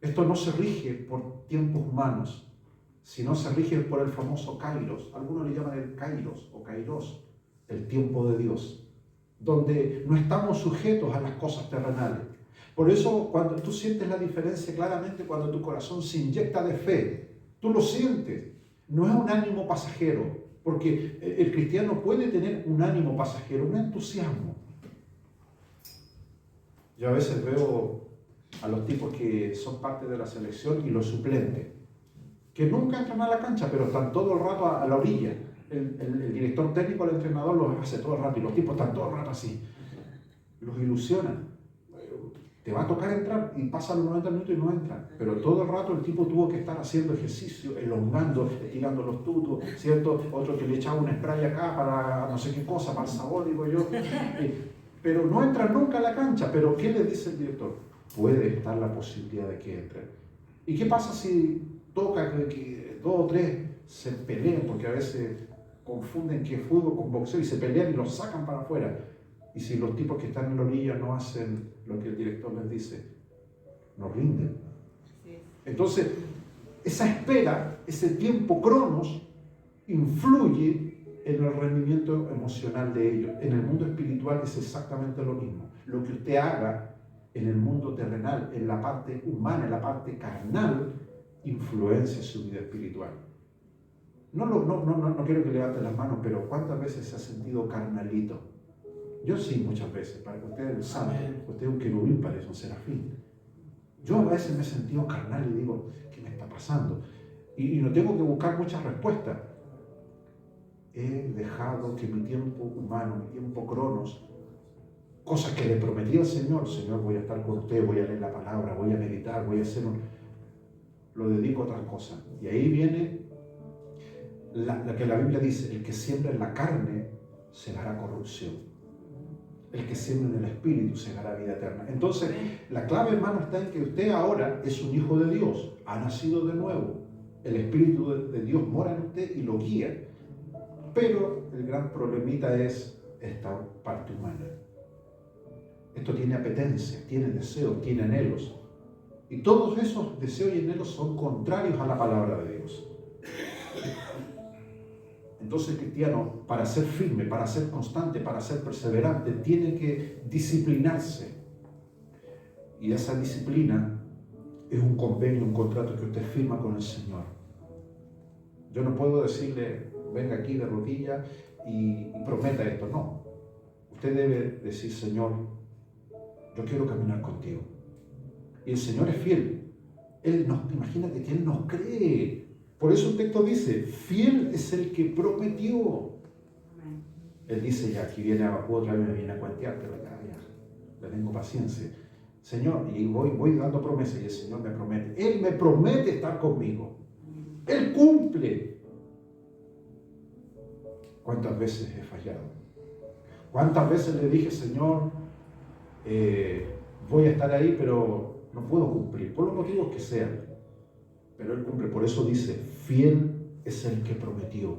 esto no se rige por tiempos humanos, sino se rige por el famoso kairos. Algunos le llaman el kairos o kairos, el tiempo de Dios, donde no estamos sujetos a las cosas terrenales. Por eso, cuando tú sientes la diferencia claramente, cuando tu corazón se inyecta de fe, tú lo sientes. No es un ánimo pasajero, porque el cristiano puede tener un ánimo pasajero, un entusiasmo. Yo a veces veo a los tipos que son parte de la selección y los suplentes, que nunca entran a la cancha, pero están todo el rato a la orilla. El director técnico, el entrenador los hace todo el rato y los tipos están todo el rato así. Los ilusionan. Te va a tocar entrar y pasan los 90 minutos y no entran. Pero todo el rato el tipo tuvo que estar haciendo ejercicio, elongando, estirando los tutos, ¿cierto? Otro que le echaba un spray acá para no sé qué cosa, para el sabor, digo yo. Pero no entran nunca a la cancha. Pero ¿qué le dice el director? Puede estar la posibilidad de que entren. ¿Y qué pasa si toca que dos o tres se peleen? Porque a veces confunden que es fútbol con boxeo y se pelean y los sacan para afuera. Y si los tipos que están en la orilla no hacen lo que el director les dice, no rinden. Entonces, esa espera, ese tiempo cronos, influye en el rendimiento emocional de ellos. En el mundo espiritual es exactamente lo mismo. Lo que usted haga en el mundo terrenal, en la parte humana, en la parte carnal, influencia su vida espiritual. No quiero que levanten las manos, pero ¿cuántas veces se ha sentido carnalito? Yo sí, muchas veces, para que ustedes saben, usted es un querubín, parece un serafín. Yo a veces me he sentido carnal y digo, ¿qué me está pasando? Y no tengo que buscar muchas respuestas. He dejado que mi tiempo humano, mi tiempo cronos, cosas que le prometí al Señor, Señor, voy a estar con usted, voy a leer la palabra, voy a meditar, voy a hacer lo dedico a otras cosas. Y ahí viene la que la Biblia dice, el que siembra en la carne segará corrupción. El que siembra en el Espíritu segará vida eterna. Entonces, la clave, hermano, está en que usted ahora es un hijo de Dios, ha nacido de nuevo. El Espíritu de Dios mora en usted y lo guía. Pero el gran problemita es esta parte humana. Esto tiene apetencia, tiene deseos, tiene anhelos. Y todos esos deseos y anhelos son contrarios a la palabra de Dios. Entonces el cristiano, para ser firme, para ser constante, para ser perseverante, tiene que disciplinarse. Y esa disciplina es un convenio, un contrato que usted firma con el Señor. Yo no puedo decirle, venga aquí de rodillas y prometa esto. No. Usted debe decir, Señor, yo quiero caminar contigo. Y el Señor es fiel. Imagínate que Él nos cree. Por eso el texto dice, fiel es el que prometió. Él dice, ya aquí viene otra vez, me viene a cuentear, pero ya, le tengo paciencia. Señor, y voy dando promesas y el Señor me promete. Él me promete estar conmigo. Él cumple. ¿Cuántas veces he fallado? ¿Cuántas veces le dije, Señor, voy a estar ahí, pero no puedo cumplir, por los motivos que sean. Pero Él cumple, por eso dice, fiel es el que prometió.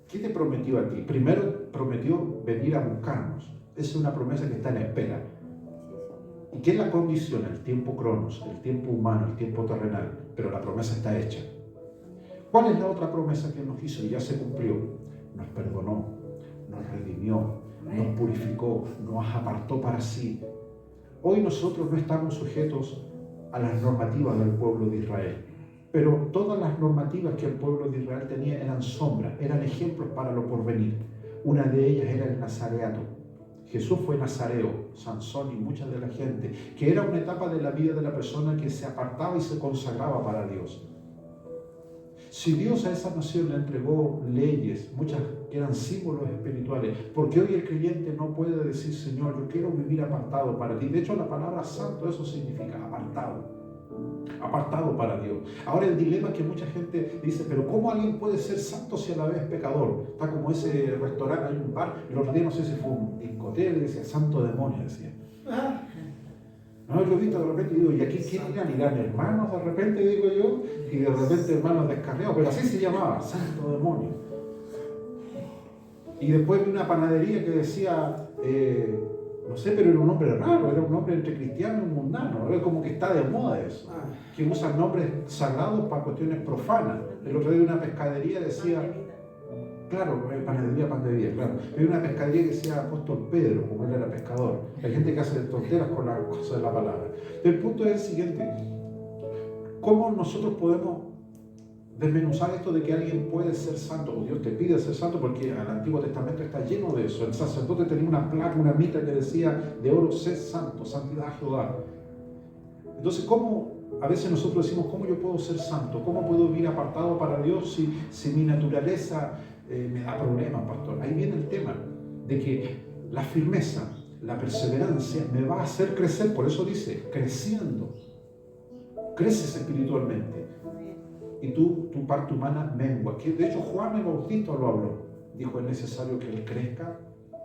¿Qué te prometió a ti? Primero prometió venir a buscarnos. Esa es una promesa que está en espera. ¿Y qué es la condición? El tiempo cronos, el tiempo humano, el tiempo terrenal. Pero la promesa está hecha. ¿Cuál es la otra promesa que nos hizo y ya se cumplió? Nos perdonó, nos redimió, nos purificó, nos apartó para sí. Hoy nosotros no estamos sujetos a las normativas del pueblo de Israel. Pero todas las normativas que el pueblo de Israel tenía eran sombras, eran ejemplos para lo porvenir. Una de ellas era el nazareato. Jesús fue nazareo, Sansón y mucha de la gente, que era una etapa de la vida de la persona que se apartaba y se consagraba para Dios. Si Dios a esa nación le entregó leyes, muchas que eran símbolos espirituales, porque hoy el creyente no puede decir, Señor, yo quiero vivir apartado para ti. De hecho, la palabra santo, eso significa apartado. Apartado para Dios. Ahora el dilema es que mucha gente dice, pero ¿cómo alguien puede ser santo si a la vez es pecador? Está como ese restaurante, hay un bar, y los otros días no sé si fue un discoteca, decía, santo demonio, decía. No, yo he visto de repente y digo, ¿y aquí quién irán? ¿Irán hermanos de repente, digo yo? Y de repente hermanos descarriados, pero así se llamaba, santo demonio. Y después vi una panadería que decía, no sé, pero era un nombre raro, era un nombre entre cristiano y mundano, era como que está de moda eso, que usan nombres sagrados para cuestiones profanas. El otro día una pescadería decía, claro, panadería, claro, había una pescadería que decía apóstol Pedro, como él era pescador. Hay gente que hace tonteras con la cosa de la palabra. El punto es el siguiente, ¿cómo nosotros podemos desmenuzar esto de que alguien puede ser santo, o Dios te pide ser santo? Porque el Antiguo Testamento está lleno de eso. El sacerdote tenía una placa, una mitra que decía de oro, sé santo, santidad a Jehová. Entonces, ¿cómo a veces nosotros decimos, ¿cómo yo puedo ser santo? ¿Cómo puedo vivir apartado para Dios si mi naturaleza me da problemas, pastor? Ahí viene el tema de que la firmeza, la perseverancia me va a hacer crecer. Por eso dice, creciendo. Creces espiritualmente. Y tu parte humana mengua. Que de hecho Juan el Bautista lo habló. Dijo, es necesario que él crezca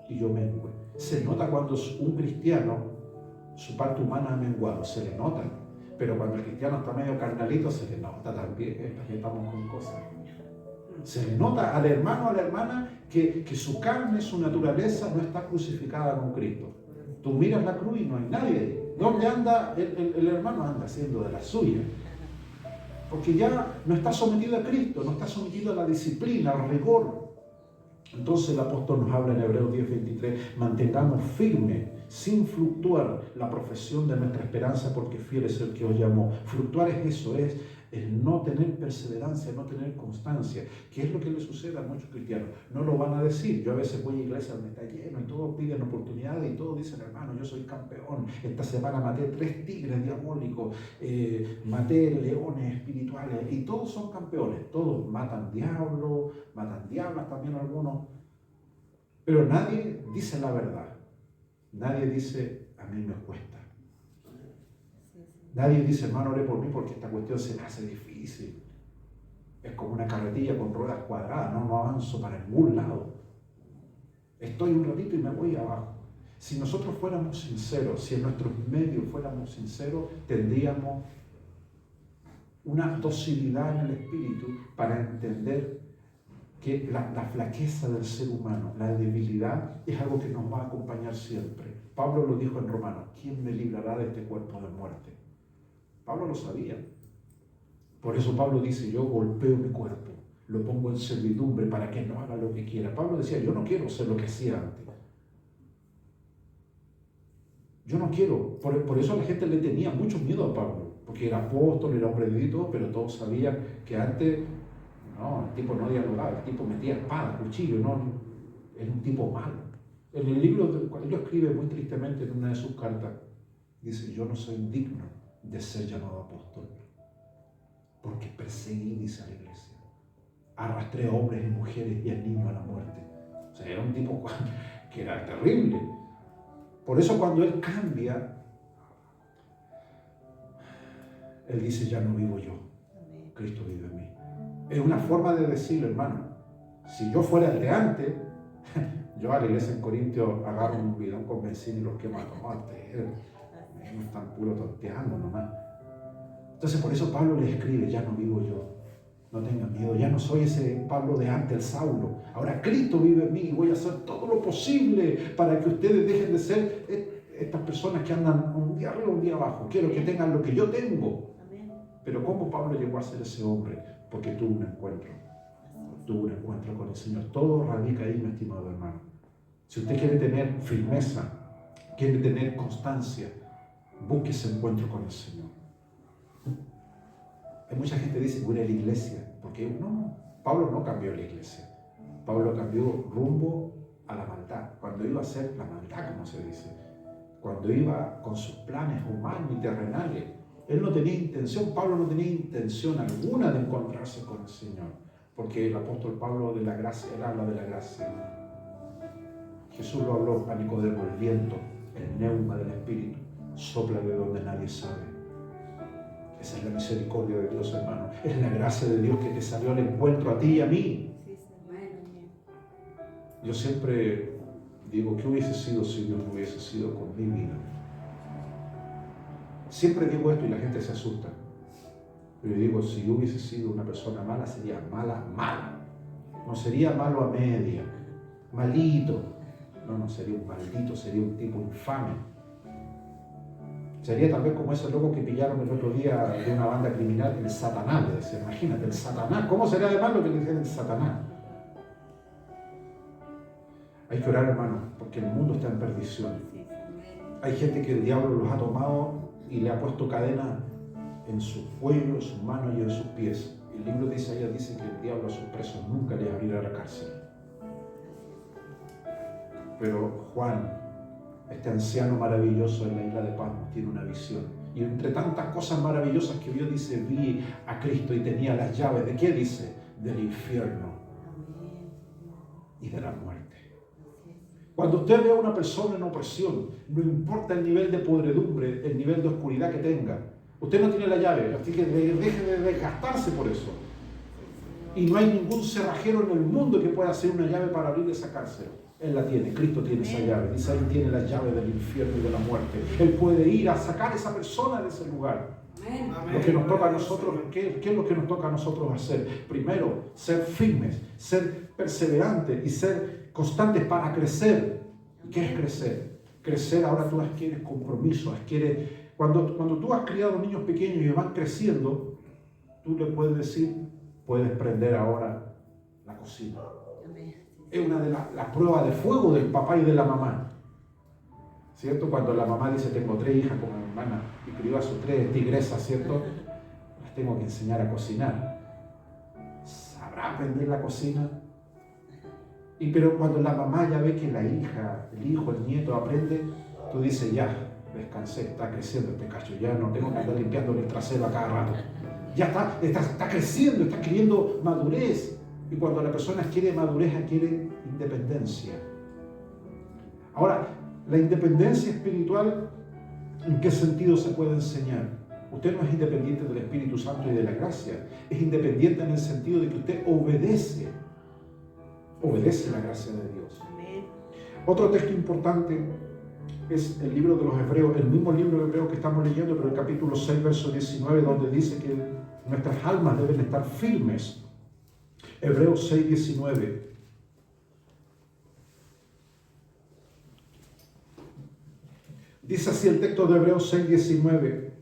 y yo mengue. Se nota cuando un cristiano, su parte humana ha menguado, se le nota. Pero cuando el cristiano está medio carnalito, se le nota también. Aquí estamos con cosas. Se le nota al hermano, a la hermana, que su carne, su naturaleza no está crucificada con Cristo. Tú miras la cruz y no hay nadie. ¿Dónde anda el hermano? Anda haciendo de la suya. Porque ya no está sometido a Cristo, no está sometido a la disciplina, al rigor. Entonces el apóstol nos habla en Hebreos 10:23, mantengamos firme, sin fluctuar, la profesión de nuestra esperanza, porque fiel es el que os llamó. Fluctuar es eso, es el no tener perseverancia, no tener constancia. ¿Qué es lo que le sucede a muchos cristianos? No lo van a decir. Yo a veces voy a iglesia donde está lleno y todos piden oportunidades y todos dicen, hermano, yo soy campeón. Esta semana maté 3 tigres diabólicos, maté leones espirituales, y todos son campeones. Todos matan diablos, matan diablas también algunos. Pero nadie dice la verdad. Nadie dice, a mí me cuesta. Nadie dice, hermano, ore por mí porque esta cuestión se me hace difícil. Es como una carretilla con ruedas cuadradas, no avanzo para ningún lado. Estoy un ratito y me voy abajo. Si nosotros fuéramos sinceros, si en nuestros medios fuéramos sinceros, tendríamos una docilidad en el espíritu para entender que la flaqueza del ser humano, la debilidad, es algo que nos va a acompañar siempre. Pablo lo dijo en Romanos, ¿quién me librará de este cuerpo de muerte? Pablo lo sabía. Por eso Pablo dice, yo golpeo mi cuerpo, lo pongo en servidumbre para que no haga lo que quiera. Pablo decía, yo no quiero ser lo que hacía antes. Yo no quiero. Por eso la gente le tenía mucho miedo a Pablo, porque era apóstol, era hombre de Dios y todo, pero todos sabían que antes, no, el tipo no dialogaba, el tipo metía espada, cuchillo, no, era un tipo malo. En el libro, él lo escribe muy tristemente en una de sus cartas, dice, yo no soy digno de ser llamado apóstol, porque perseguí, dice la iglesia, arrastré a hombres y mujeres y a niños a la muerte. O sea, era un tipo que era terrible. Por eso cuando él cambia, él dice, ya no vivo yo, Cristo vive en mí. Es una forma de decirlo, hermano, si yo fuera el de antes, yo a la iglesia en Corintios agarro un bidón con benzina y los quemo a tomate. ellos están puro tonteando nomás. Entonces por eso Pablo le escribe, ya no vivo yo, no tengan miedo, ya no soy ese Pablo de antes, el Saulo. Ahora Cristo vive en mí y voy a hacer todo lo posible para que ustedes dejen de ser estas personas que andan un día arriba, un día abajo. Quiero que tengan lo que yo tengo. Pero ¿cómo Pablo llegó a ser ese hombre? Porque tuvo un encuentro. Tuvo un encuentro con el Señor. Todo radica ahí, mi estimado hermano. Si usted quiere tener firmeza, quiere tener constancia, busque ese encuentro con el Señor. Hay mucha gente que dice, voy a la iglesia, porque no, Pablo no cambió la iglesia. Pablo cambió rumbo a la maldad, cuando iba a hacer la maldad, como se dice, cuando iba con sus planes humanos y terrenales. Él no tenía intención, Pablo no tenía intención alguna de encontrarse con el Señor, porque el apóstol Pablo de la gracia, él habla de la gracia. Jesús lo habló a Nicodemo, el viento, el neuma del Espíritu, sopla de donde nadie sabe. Esa es la misericordia de Dios, hermano. Es la gracia de Dios que te salió al encuentro a ti y a mí. Yo siempre digo, ¿qué hubiese sido si Dios no hubiese sido con mi vida? Siempre digo esto y la gente se asusta. Pero yo digo, si yo hubiese sido una persona mala, sería mala. No sería malo a media, malito. No, sería un maldito, sería un tipo infame. Sería tal vez como ese loco que pillaron el otro día de una banda criminal, el Satanás, le decía. Imagínate, el Satanás. ¿Cómo sería además lo que le decían el Satanás? Hay que orar, hermano, porque el mundo está en perdición. Hay gente que el diablo los ha tomado y le ha puesto cadena en su cuello, en sus manos y en sus pies. El libro de Isaías dice que el diablo a sus presos nunca les abrirá la cárcel. Pero Juan, este anciano maravilloso en la isla de Patmos, tiene una visión. Y entre tantas cosas maravillosas que vio, dice, vi a Cristo y tenía las llaves. ¿De qué dice? Del infierno y de la muerte. Cuando usted ve a una persona en opresión, no importa el nivel de podredumbre, el nivel de oscuridad que tenga, usted no tiene la llave, así que deje de desgastarse por eso. Y no hay ningún cerrajero en el mundo que pueda hacer una llave para abrir esa cárcel. Él la tiene, Cristo tiene esa llave. Dice, Él tiene la llave del infierno y de la muerte. Él puede ir a sacar a esa persona de ese lugar. Amén. Lo que nos toca a nosotros, ¿qué es lo que nos toca a nosotros hacer? Primero, ser firmes, ser perseverantes y ser constantes para crecer. ¿Qué es crecer? Crecer, ahora tú adquieres compromiso, adquieres... Cuando tú has criado niños pequeños y van creciendo, tú le puedes decir, puedes prender ahora la cocina. Es una de las pruebas de fuego del papá y de la mamá. ¿Cierto? Cuando la mamá dice, tengo 3 hijas como mi hermana y crió a sus 3 tigresas, ¿cierto? Las tengo que enseñar a cocinar. ¿Sabrá aprender la cocina? Pero cuando la mamá ya ve que la hija, el hijo, el nieto aprende, tú dices, ya, descansé, está creciendo este cacho, ya no tengo que andar limpiando el trasero a cada rato. Ya está creciendo, está adquiriendo madurez. Y cuando la persona adquiere madurez, adquiere independencia. Ahora, la independencia espiritual, ¿en qué sentido se puede enseñar? Usted no es independiente del Espíritu Santo y de la gracia. Es independiente en el sentido de que usted obedece la gracia de Dios. Amén. Otro texto importante es el libro de los Hebreos, el mismo libro de Hebreos que estamos leyendo, pero el capítulo 6, verso 19, donde dice que nuestras almas deben estar firmes. Hebreos 6, 19. Dice así el texto de Hebreos 6, 19.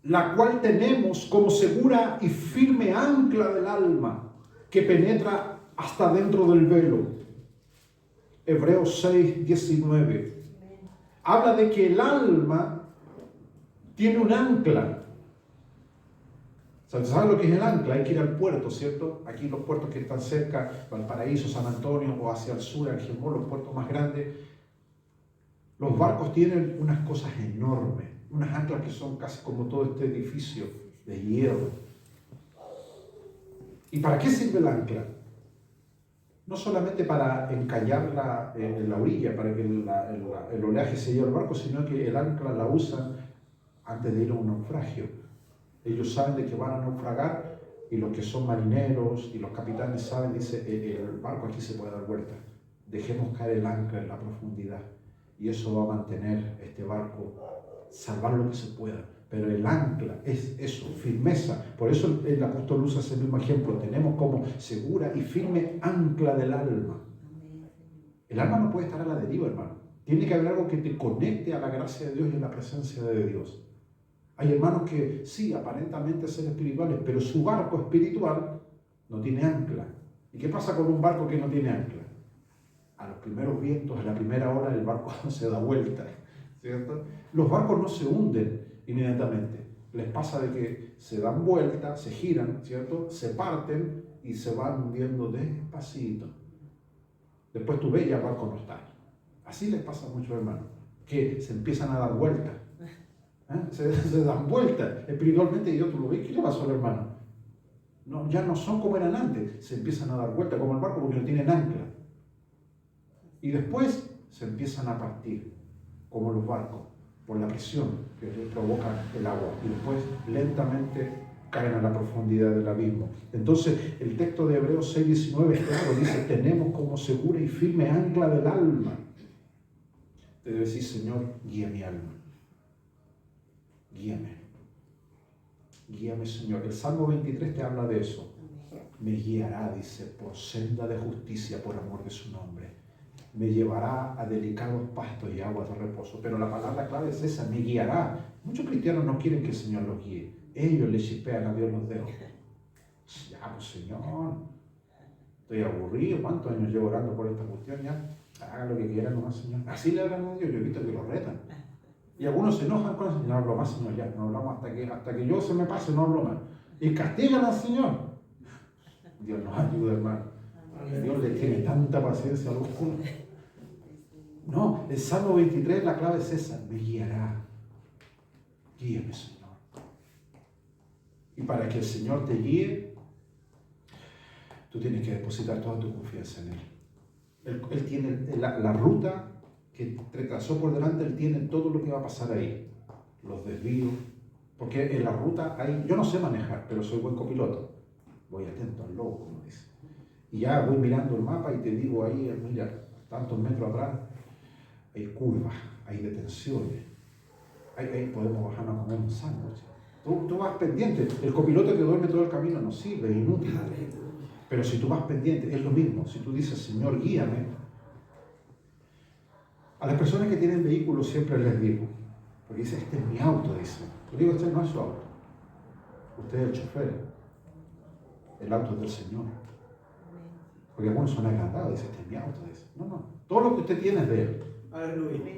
La cual tenemos como segura y firme ancla del alma, que penetra hasta dentro del velo. Hebreos 6, 19. Habla de que el alma tiene un ancla. ¿Saben lo que es el ancla? Hay que ir al puerto, ¿cierto? Aquí los puertos que están cerca, Valparaíso, San Antonio o hacia el sur, Argimón, los puertos más grandes. Los barcos tienen unas cosas enormes, unas anclas que son casi como todo este edificio de hierro. ¿Y para qué sirve el ancla? No solamente para encallarla en la orilla, para que el oleaje se lleve al barco, sino que el ancla la usan antes de ir a un naufragio. Ellos saben de que van a naufragar y los que son marineros y los capitanes saben, dice, el barco aquí se puede dar vuelta. dejemos caer el ancla en la profundidad y eso va a mantener este barco, salvar lo que se pueda. Pero el ancla es eso, firmeza. Por eso el apóstol usa ese mismo ejemplo. Tenemos como segura y firme ancla del alma. El alma no puede estar a la deriva, hermano. Tiene que haber algo que te conecte a la gracia de Dios y a la presencia de Dios. Hay hermanos que sí, aparentemente son espirituales, pero su barco espiritual no tiene ancla. ¿Y qué pasa con un barco que no tiene ancla? A los primeros vientos, a la primera hora, el barco se da vuelta, ¿cierto? Los barcos no se hunden inmediatamente. Les pasa de que se dan vuelta, se giran, ¿cierto? Se parten y se van hundiendo despacito. Después tú ves y el barco no está. Así les pasa a muchos hermanos, que se empiezan a dar vueltas. Se dan vueltas espiritualmente y Dios, tú lo ves, ¿qué le pasó al hermano? No, ya no son como eran antes, se empiezan a dar vueltas como el barco porque no tienen ancla. Y después se empiezan a partir, como los barcos, por la presión que provoca el agua. Y después lentamente caen a la profundidad del abismo. Entonces el texto de Hebreos 6:19 es claro, dice, tenemos como segura y firme ancla del alma. Te debe decir, Señor, guía mi alma. Guíame. Guíame, Señor. El Salmo 23 te habla de eso. Me guiará, dice, por senda de justicia, por amor de su nombre. Me llevará a delicados pastos y aguas de reposo. Pero la palabra clave es esa, me guiará. Muchos cristianos no quieren que el Señor los guíe. Ellos le chispean a Dios los dedos. Ya, pues Señor, estoy aburrido. ¿Cuántos años llevo orando por esta cuestión? Ya, haga lo que quiera nomás, Señor. Así le hablan a Dios. Yo he visto que lo retan. Y algunos se enojan con el Señor. No hablo más, Señor, ya. No hablamos hasta que yo se me pase, no hablo más. Y castigan al Señor. Dios nos ayuda, hermano. Dios le tiene tanta paciencia a los justos. No, el Salmo 23, la clave es esa, me guiará. Guíame, Señor. Y para que el Señor te guíe, tú tienes que depositar toda tu confianza en Él. Él tiene la ruta que te trazó por delante, Él tiene todo lo que va a pasar ahí. Los desvíos. Porque en la ruta hay, yo no sé manejar, pero soy buen copiloto. Voy atento al lobo, como dice. Y ya voy mirando el mapa y te digo ahí, mira, tantos metros atrás, hay curvas, hay detenciones, ahí podemos bajarnos a comer un sándwich. Tú vas pendiente, el copiloto que duerme todo el camino no sirve, es inútil. Pero si tú vas pendiente, es lo mismo. Si tú dices, Señor, guíame. A las personas que tienen vehículos siempre les digo, porque dice, este es mi auto, dice. Yo digo, este no es su auto. Usted es el chofer. El auto es del Señor. Porque algunos son agrandados, dicen, este es mi auto, dice. No. Todo lo que usted tiene es de Él.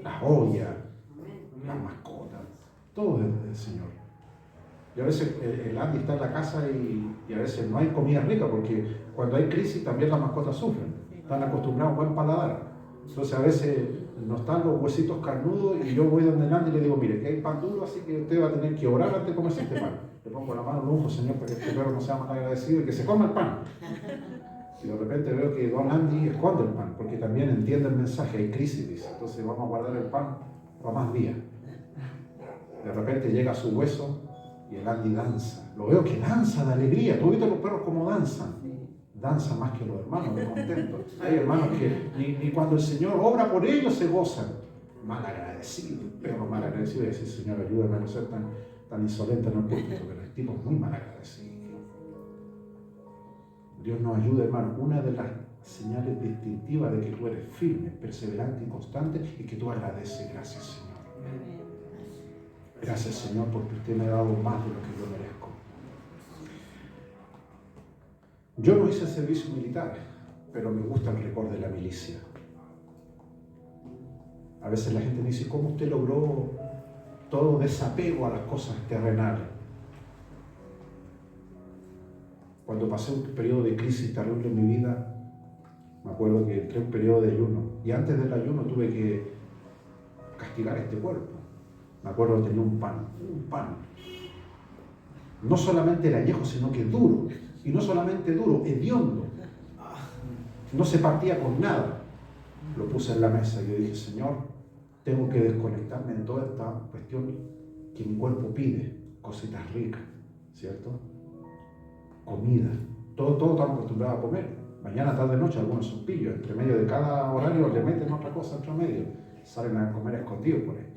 La joya, las mascotas, todo es del Señor. Y a veces el Andy está en la casa y a veces no hay comida rica porque cuando hay crisis también las mascotas sufren. Están acostumbrados a un buen paladar. Entonces a veces no están los huesitos carnudos y yo voy donde el Andy y le digo, mire, que hay pan duro, así que usted va a tener que orar antes de comerse este pan. Le pongo la mano en un ojo, Señor, para que este perro no sea mal agradecido y que se coma el pan. Y de repente veo que don Andy esconde el pan, porque también entiende el mensaje, hay crisis, dice. Entonces vamos a guardar el pan para más días. De repente llega su hueso y el Andy danza. Lo veo que danza de alegría. ¿Tú viste los perros cómo danzan? Danzan más que los hermanos, de contento. Hay hermanos que ni cuando el Señor obra por ellos se gozan. Mal agradecido, el perro mal agradecido. Y dice, Señor, ayúdame a no ser tan insolente en el púlpito, pero el tipo es muy mal agradecido. Dios nos ayuda, hermano. Una de las señales distintivas de que tú eres firme, perseverante y constante es que tú agradeces. Gracias, Señor. Gracias, Señor, porque usted me ha dado más de lo que yo merezco. Yo no hice servicio militar, pero me gusta el récord de la milicia. A veces la gente me dice, ¿cómo usted logró todo desapego a las cosas terrenales? Cuando pasé un periodo de crisis terrible en mi vida, me acuerdo que entré en un periodo de ayuno. Y antes del ayuno tuve que castigar este cuerpo. Me acuerdo que tenía un pan. No solamente era añejo, sino que duro. Y no solamente duro, hediondo. No se partía con nada. Lo puse en la mesa y yo dije, Señor, tengo que desconectarme de toda esta cuestión que mi cuerpo pide. Cositas ricas, ¿cierto? Comida. Todos estamos acostumbrados a comer. Mañana, tarde, noche, algunos son pillos. Entre medio de cada horario le meten otra cosa entre medio. Salen a comer escondidos por ahí.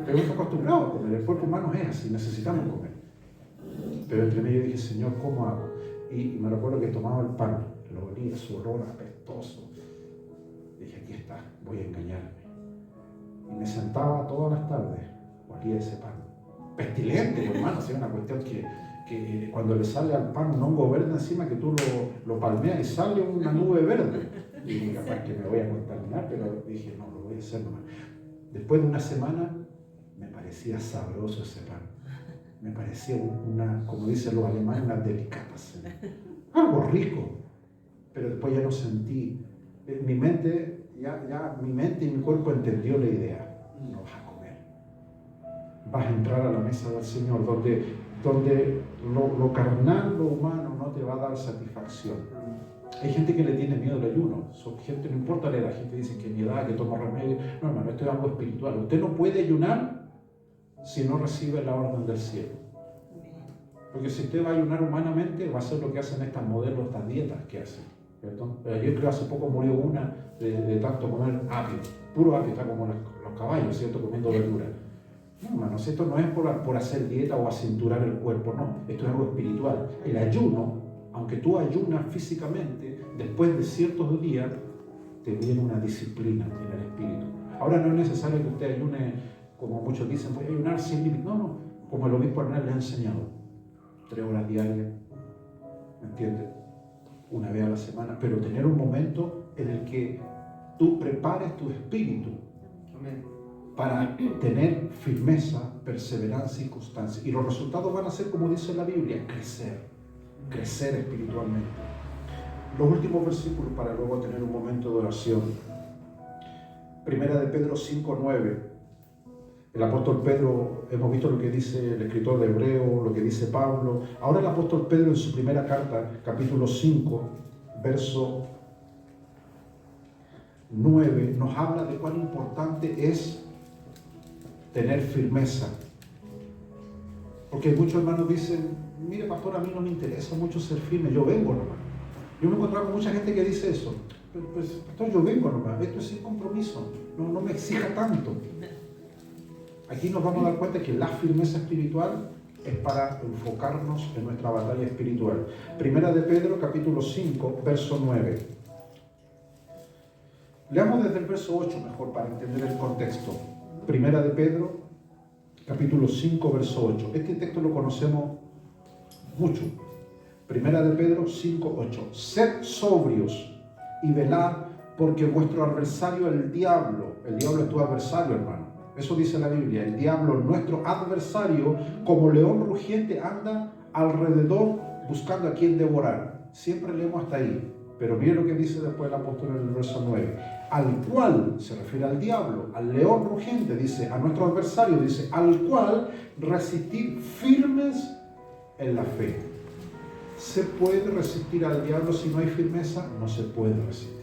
Pero uno está acostumbrado a comer. El cuerpo humano es así, necesitamos comer. Pero entre medio dije, Señor, ¿cómo hago? Y me recuerdo que tomaba el pan, lo olía, su olor apestoso. Dije, aquí está, voy a engañarme. Y me sentaba todas las tardes, olía ese pan. Pestilente, hermano, es una cuestión que cuando le sale al pan un hongo verde encima, que tú lo palmeas y sale una nube verde. Y dije, capaz que me voy a contaminar, pero dije, no, lo voy a hacer nomás. Después de una semana, me parecía sabroso ese pan. Me parecía como dicen los alemanes, una delicatessen. Algo rico. Pero después ya no sentí. Mi mente y mi cuerpo entendió la idea. No vas a comer. Vas a entrar a la mesa del Señor, donde lo carnal, lo humano, no te va a dar satisfacción. Hay gente que le tiene miedo al ayuno. Son gente, no importa la edad, gente dice que mi edad, que toma remedio. No, hermano, esto es algo espiritual. Usted no puede ayunar si no recibe la orden del cielo. Porque si usted va a ayunar humanamente, va a hacer lo que hacen estas modelos, estas dietas que hacen. Yo creo que hace poco murió una de tanto comer apio. Puro apio, está como los caballos, ¿cierto? Comiendo verdura. No, hermanos, esto no es por hacer dieta o acinturar el cuerpo, no. Esto es algo espiritual. El ayuno, aunque tú ayunas físicamente, después de ciertos días, te viene una disciplina en el espíritu. Ahora no es necesario que usted ayune, como muchos dicen, voy a ayunar sin límite. No, como el obispo Arnel le ha enseñado. 3 horas diarias, ¿me entiendes? Una vez a la semana, pero tener un momento en el que tú prepares tu espíritu. Amén. Para tener firmeza, perseverancia y constancia. Y los resultados van a ser, como dice la Biblia, crecer espiritualmente. Los últimos versículos para luego tener un momento de oración. Primera de Pedro 5:9. El apóstol Pedro, hemos visto lo que dice el escritor de Hebreo, lo que dice Pablo. Ahora el apóstol Pedro en su primera carta, capítulo 5, verso 9, nos habla de cuán importante es tener firmeza. Porque muchos hermanos dicen, mire pastor, a mí no me interesa mucho ser firme, yo vengo nomás. Yo me he encontrado con mucha gente que dice eso. Pues pastor, yo vengo nomás, esto es sin compromiso, no me exija tanto. Aquí nos vamos a dar cuenta que la firmeza espiritual es para enfocarnos en nuestra batalla espiritual. Primera de Pedro, capítulo 5, verso 9. Leamos desde el verso 8 mejor para entender el contexto. Primera de Pedro, capítulo 5, verso 8. Este texto lo conocemos mucho. Primera de Pedro 5, 8. Sed sobrios y velad, porque vuestro adversario, el diablo es tu adversario, hermano. Eso dice la Biblia. El diablo, nuestro adversario, como león rugiente, anda alrededor buscando a quien devorar. Siempre leemos hasta ahí. Pero mire lo que dice después el apóstol en el verso 9. Al cual, se refiere al diablo, al león rugiente, dice, a nuestro adversario, dice, al cual resistir firmes en la fe. ¿Se puede resistir al diablo si no hay firmeza? No se puede resistir.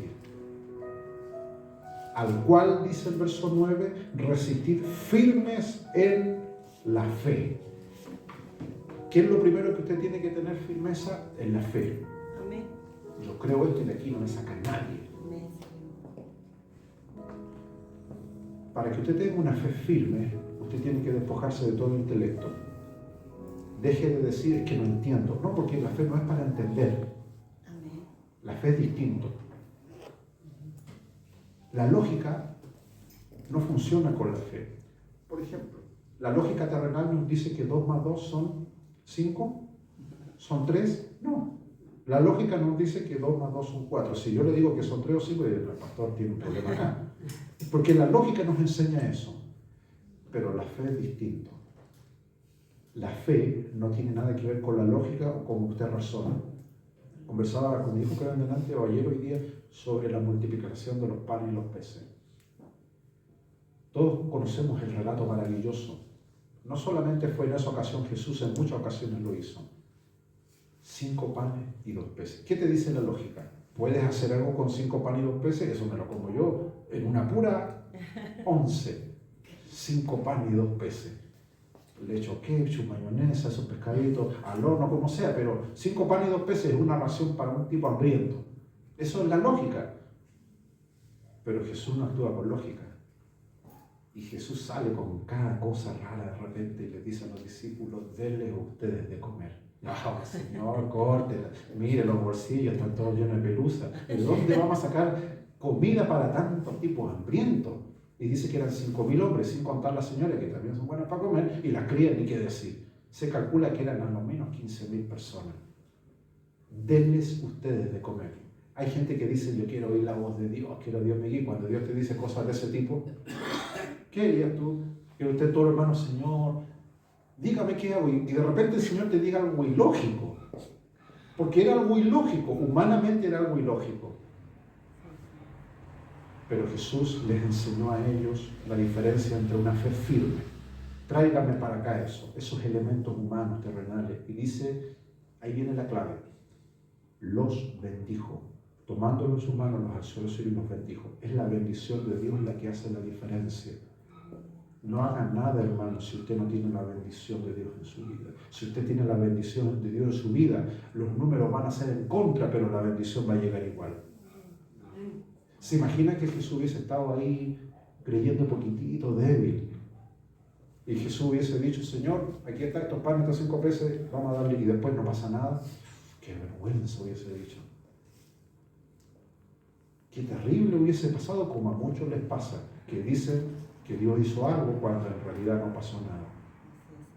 Al cual, dice el verso 9, resistir firmes en la fe. ¿Qué es lo primero que usted tiene que tener firmeza? En la fe. Amén. Yo creo esto y de aquí no me saca nadie. Amén. Para que usted tenga una fe firme, usted tiene que despojarse de todo intelecto. Deje de decir, es que no entiendo. No, porque la fe no es para entender. Amén. La fe es distinto. La lógica no funciona con la fe. Por ejemplo, la lógica terrenal nos dice que 2 más 2 son 5, son 3. No. La lógica nos dice que 2 más 2 son 4. Si yo le digo que son 3 o 5, el pastor tiene un problema acá. Porque la lógica nos enseña eso. Pero la fe es distinto. La fe no tiene nada que ver con la lógica o con usted razona. Conversaba con mi hijo que era delante o ayer hoy día sobre la multiplicación de los panes y los peces. Todos conocemos el relato maravilloso. No solamente fue en esa ocasión Jesús, en muchas ocasiones lo hizo. 5 panes y 2 peces. ¿Qué te dice la lógica? ¿Puedes hacer algo con 5 panes y 2 peces? Eso me lo como yo en una pura 11. 5 panes y 2 peces. Le echo ketchup, mayonesa, esos pescaditos, al horno, como sea, pero 5 panes y 2 peces es una ración para un tipo hambriento. Eso es la lógica. Pero Jesús no actúa con lógica. Y Jesús sale con cada cosa rara de repente y le dice a los discípulos, denle a ustedes de comer. No, Señor, córtela. Mire, los bolsillos están todos llenos de pelusa. ¿De dónde vamos a sacar comida para tantos tipos hambrientos? Y dice que eran 5.000 hombres, sin contar las señoras, que también son buenas para comer, y las crías, ni qué decir. Se calcula que eran a lo menos 15.000 personas. Denles ustedes de comer. Hay gente que dice, yo quiero oír la voz de Dios, quiero Dios me guíe. Cuando Dios te dice cosas de ese tipo, ¿qué harías tú? Que usted todo hermano, Señor, dígame qué hago. Y de repente el Señor te diga algo ilógico. Porque era algo ilógico, humanamente era algo ilógico. Pero Jesús les enseñó a ellos la diferencia entre una fe firme. Tráigame para acá esos elementos humanos, terrenales. Y dice, ahí viene la clave. Los bendijo. Tomándolo en sus manos, los alzó al cielo y los bendijo. Es la bendición de Dios la que hace la diferencia. No haga nada, hermano, si usted no tiene la bendición de Dios en su vida. Si usted tiene la bendición de Dios en su vida, los números van a ser en contra, pero la bendición va a llegar igual. ¿Se imagina que Jesús hubiese estado ahí creyendo poquitito, débil? Y Jesús hubiese dicho, Señor, aquí están estos panes, estos 5 peces, vamos a darle, y después no pasa nada. Qué vergüenza hubiese dicho. Qué terrible hubiese pasado, como a muchos les pasa, que dicen que Dios hizo algo cuando en realidad no pasó nada.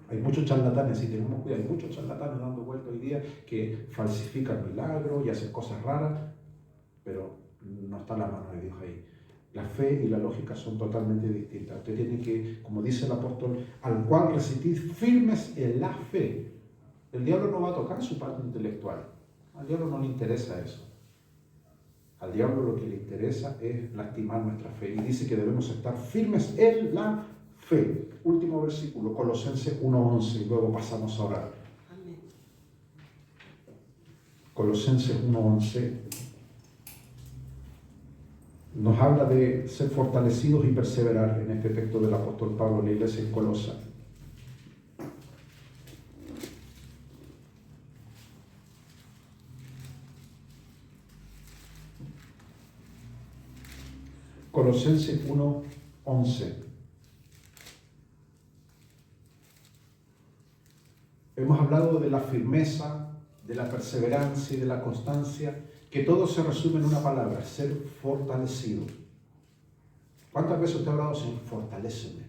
Hay muchos charlatanes, si tenemos cuidado, hay muchos charlatanes dando vueltas hoy día que falsifican milagros y hacen cosas raras, pero no está la mano de Dios ahí. La fe y la lógica son totalmente distintas. Usted tiene que, como dice el apóstol, al cual resistir firmes en la fe. El diablo no va a tocar su parte intelectual. Al diablo no le interesa eso. Al diablo lo que le interesa es lastimar nuestra fe. Y dice que debemos estar firmes en la fe. Último versículo, Colosenses 1:11, y luego pasamos a orar. Amén. Colosenses 1:11 nos habla de ser fortalecidos y perseverar en este texto del apóstol Pablo en la iglesia en Colosa. Colosenses 1:11. Hemos hablado de la firmeza, de la perseverancia y de la constancia, que todo se resume en una palabra, ser fortalecido. ¿Cuántas veces usted ha hablado, Señor, fortaléceme?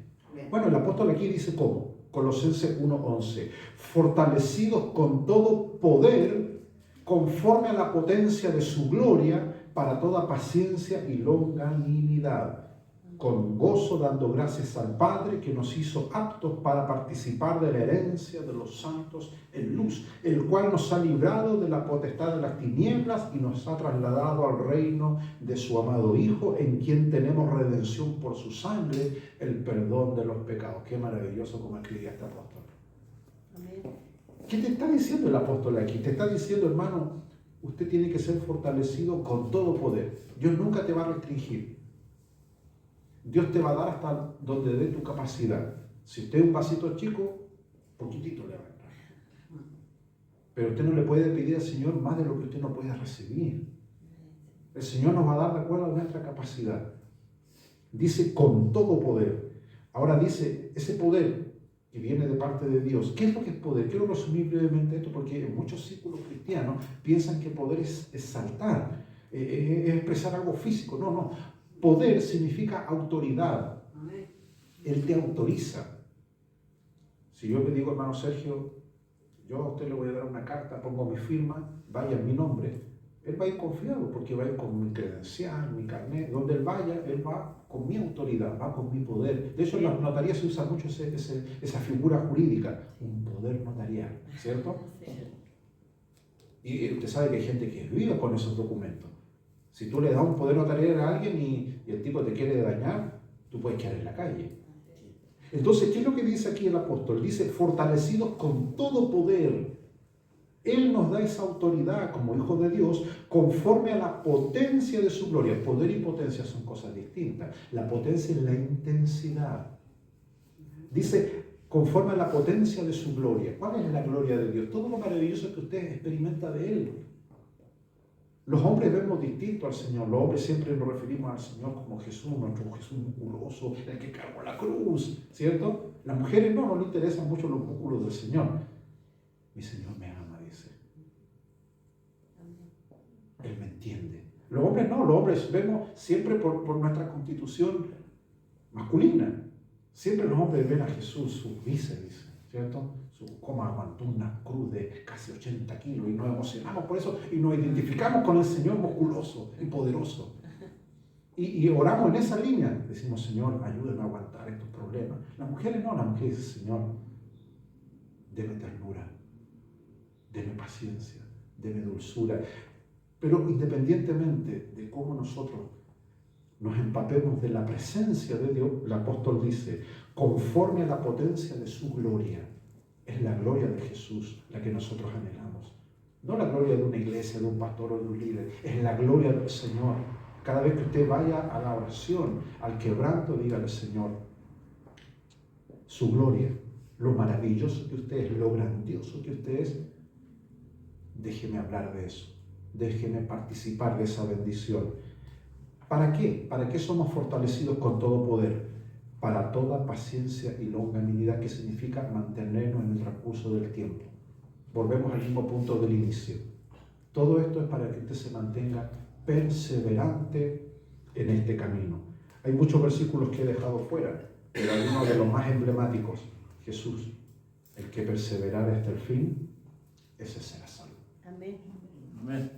Bueno, el apóstol aquí dice ¿cómo? Colosenses 1:11. Fortalecidos con todo poder, conforme a la potencia de su gloria, para toda paciencia y longanimidad, con gozo dando gracias al Padre que nos hizo aptos para participar de la herencia de los santos en luz, el cual nos ha librado de la potestad de las tinieblas y nos ha trasladado al reino de su amado Hijo, en quien tenemos redención por su sangre, el perdón de los pecados. Qué maravilloso como escribía este apóstol. Amén. ¿Qué te está diciendo el apóstol aquí? Te está diciendo, hermano, usted tiene que ser fortalecido con todo poder. Dios nunca te va a restringir. Dios te va a dar hasta donde dé tu capacidad. Si usted es un vasito chico, poquitito le va a entrar. Pero usted no le puede pedir al Señor más de lo que usted no puede recibir. El Señor nos va a dar de acuerdo a nuestra capacidad. Dice con todo poder. Ahora dice, ese poder que viene de parte de Dios. ¿Qué es lo que es poder? Quiero resumir brevemente esto porque en muchos círculos cristianos piensan que poder es saltar, es expresar algo físico. No. Poder significa autoridad. Él te autoriza. Si yo le digo, hermano Sergio, yo a usted le voy a dar una carta, pongo mi firma, vaya en mi nombre, él va a ir confiado porque va a ir con mi credencial, mi carnet. Donde él vaya, él va con mi autoridad, va con mi poder. De hecho, en las notarías se usa mucho esa figura jurídica, un poder notarial, ¿cierto? Y usted sabe que hay gente que vive con esos documentos. Si tú le das un poder notarial a alguien y el tipo te quiere dañar, tú puedes quedar en la calle. Entonces, ¿qué es lo que dice aquí el apóstol? Dice, fortalecidos con todo poder. Él nos da esa autoridad como hijos de Dios conforme a la potencia de su gloria. Poder y potencia son cosas distintas. La potencia es la intensidad. Dice, conforme a la potencia de su gloria. ¿Cuál es la gloria de Dios? Todo lo maravilloso que usted experimenta de Él. Los hombres vemos distinto al Señor. Los hombres siempre nos referimos al Señor como Jesús, nuestro Jesús musculoso, el que cargó la cruz, ¿cierto? Las mujeres no les interesan mucho los músculos del Señor. Mi Señor me ama, dice. Él me entiende. Los hombres no, los hombres vemos siempre por nuestra constitución masculina. Siempre los hombres ven a Jesús, su bíceps, ¿cierto? Cómo aguantó una cruz de casi 80 kilos y nos emocionamos por eso y nos identificamos con el Señor musculoso y poderoso. Y oramos en esa línea. Decimos, Señor, ayúdame a aguantar estos problemas. Las mujeres no, las mujeres dicen, Señor, deme ternura, deme paciencia, deme dulzura. Pero independientemente de cómo nosotros nos empapemos de la presencia de Dios, el apóstol dice, conforme a la potencia de su gloria. Es la gloria de Jesús la que nosotros anhelamos. No la gloria de una iglesia, de un pastor o de un líder. Es la gloria del Señor. Cada vez que usted vaya a la oración, al quebranto, dígale, Señor, su gloria, lo maravilloso que usted es, lo grandioso que usted es, déjeme hablar de eso. Déjeme participar de esa bendición. ¿Para qué? ¿Para qué somos fortalecidos con todo poder? Para toda paciencia y longanimidad, que significa mantenernos en el transcurso del tiempo. Volvemos al mismo punto del inicio. Todo esto es para que usted se mantenga perseverante en este camino. Hay muchos versículos que he dejado fuera, pero hay uno de los más emblemáticos, Jesús, el que perseverare hasta el fin, ese será salvo. Amén. Amén.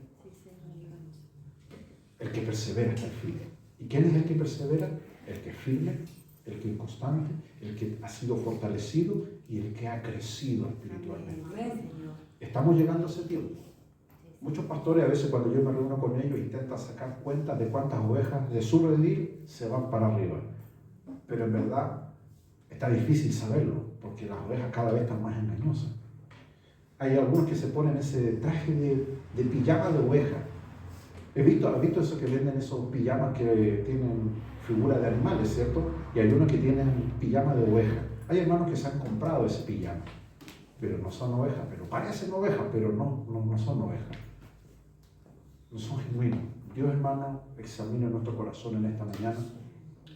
El que persevera hasta el fin. ¿Y quién es el que persevera? El que es firme, el que es constante, el que ha sido fortalecido y el que ha crecido espiritualmente. Estamos llegando a ese tiempo. Muchos pastores, a veces cuando yo me reúno con ellos, intentan sacar cuentas de cuántas ovejas de su redil se van para arriba. Pero en verdad está difícil saberlo, porque las ovejas cada vez están más engañosas. Hay algunos que se ponen ese traje de pijama de oveja. ¿Has visto eso que venden esos pijamas que tienen figura de animales, cierto? Y hay unos que tienen pijama de oveja. Hay hermanos que se han comprado ese pijama, pero no son ovejas, pero parecen ovejas, pero no son ovejas. No son genuinos. Dios, hermano, examine nuestro corazón en esta mañana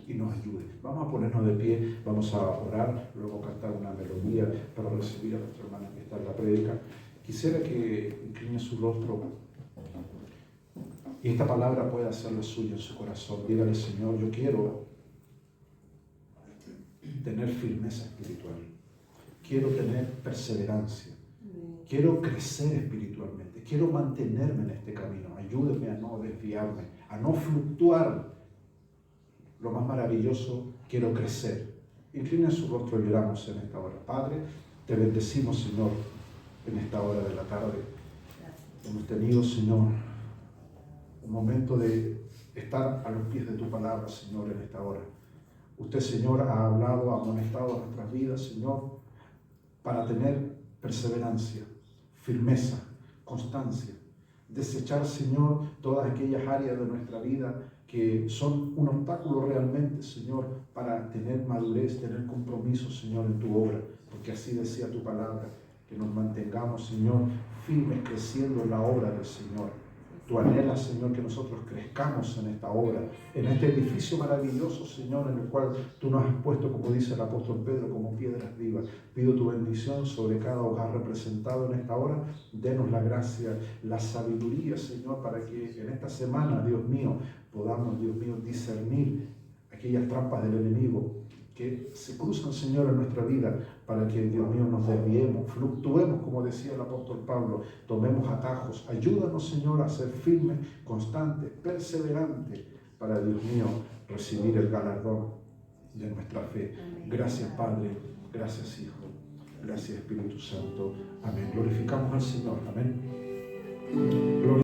y nos ayude. Vamos a ponernos de pie, vamos a orar, luego cantar una melodía para recibir a nuestra hermana que está en la prédica. Quisiera que incline su rostro y esta palabra pueda hacerle suya en su corazón. Dígale, Señor, yo quiero tener firmeza espiritual. Quiero tener perseverancia. Quiero crecer espiritualmente. Quiero mantenerme en este camino. Ayúdeme a no desviarme, a no fluctuar. Lo más maravilloso, quiero crecer. Inclina su rostro y lloramos en esta hora. Padre, te bendecimos, Señor, en esta hora de la tarde. Hemos tenido, Señor, un momento de estar a los pies de tu palabra, Señor, en esta hora. Usted, Señor, ha hablado, ha amonestado a nuestras vidas, Señor, para tener perseverancia, firmeza, constancia. Desechar, Señor, todas aquellas áreas de nuestra vida que son un obstáculo realmente, Señor, para tener madurez, tener compromiso, Señor, en tu obra. Porque así decía tu palabra, que nos mantengamos, Señor, firmes, creciendo en la obra del Señor. Tú anhelas, Señor, que nosotros crezcamos en esta obra, en este edificio maravilloso, Señor, en el cual tú nos has puesto, como dice el apóstol Pedro, como piedras vivas. Pido tu bendición sobre cada hogar representado en esta hora. Denos la gracia, la sabiduría, Señor, para que en esta semana, Dios mío, podamos, Dios mío, discernir aquellas trampas del enemigo que se cruzan, Señor, en nuestra vida, para que, Dios mío, nos desviemos, fluctuemos, como decía el apóstol Pablo, tomemos atajos. Ayúdanos, Señor, a ser firmes, constantes, perseverantes, para, Dios mío, recibir el galardón de nuestra fe. Gracias, Padre. Gracias, Hijo. Gracias, Espíritu Santo. Amén. Glorificamos al Señor. Amén.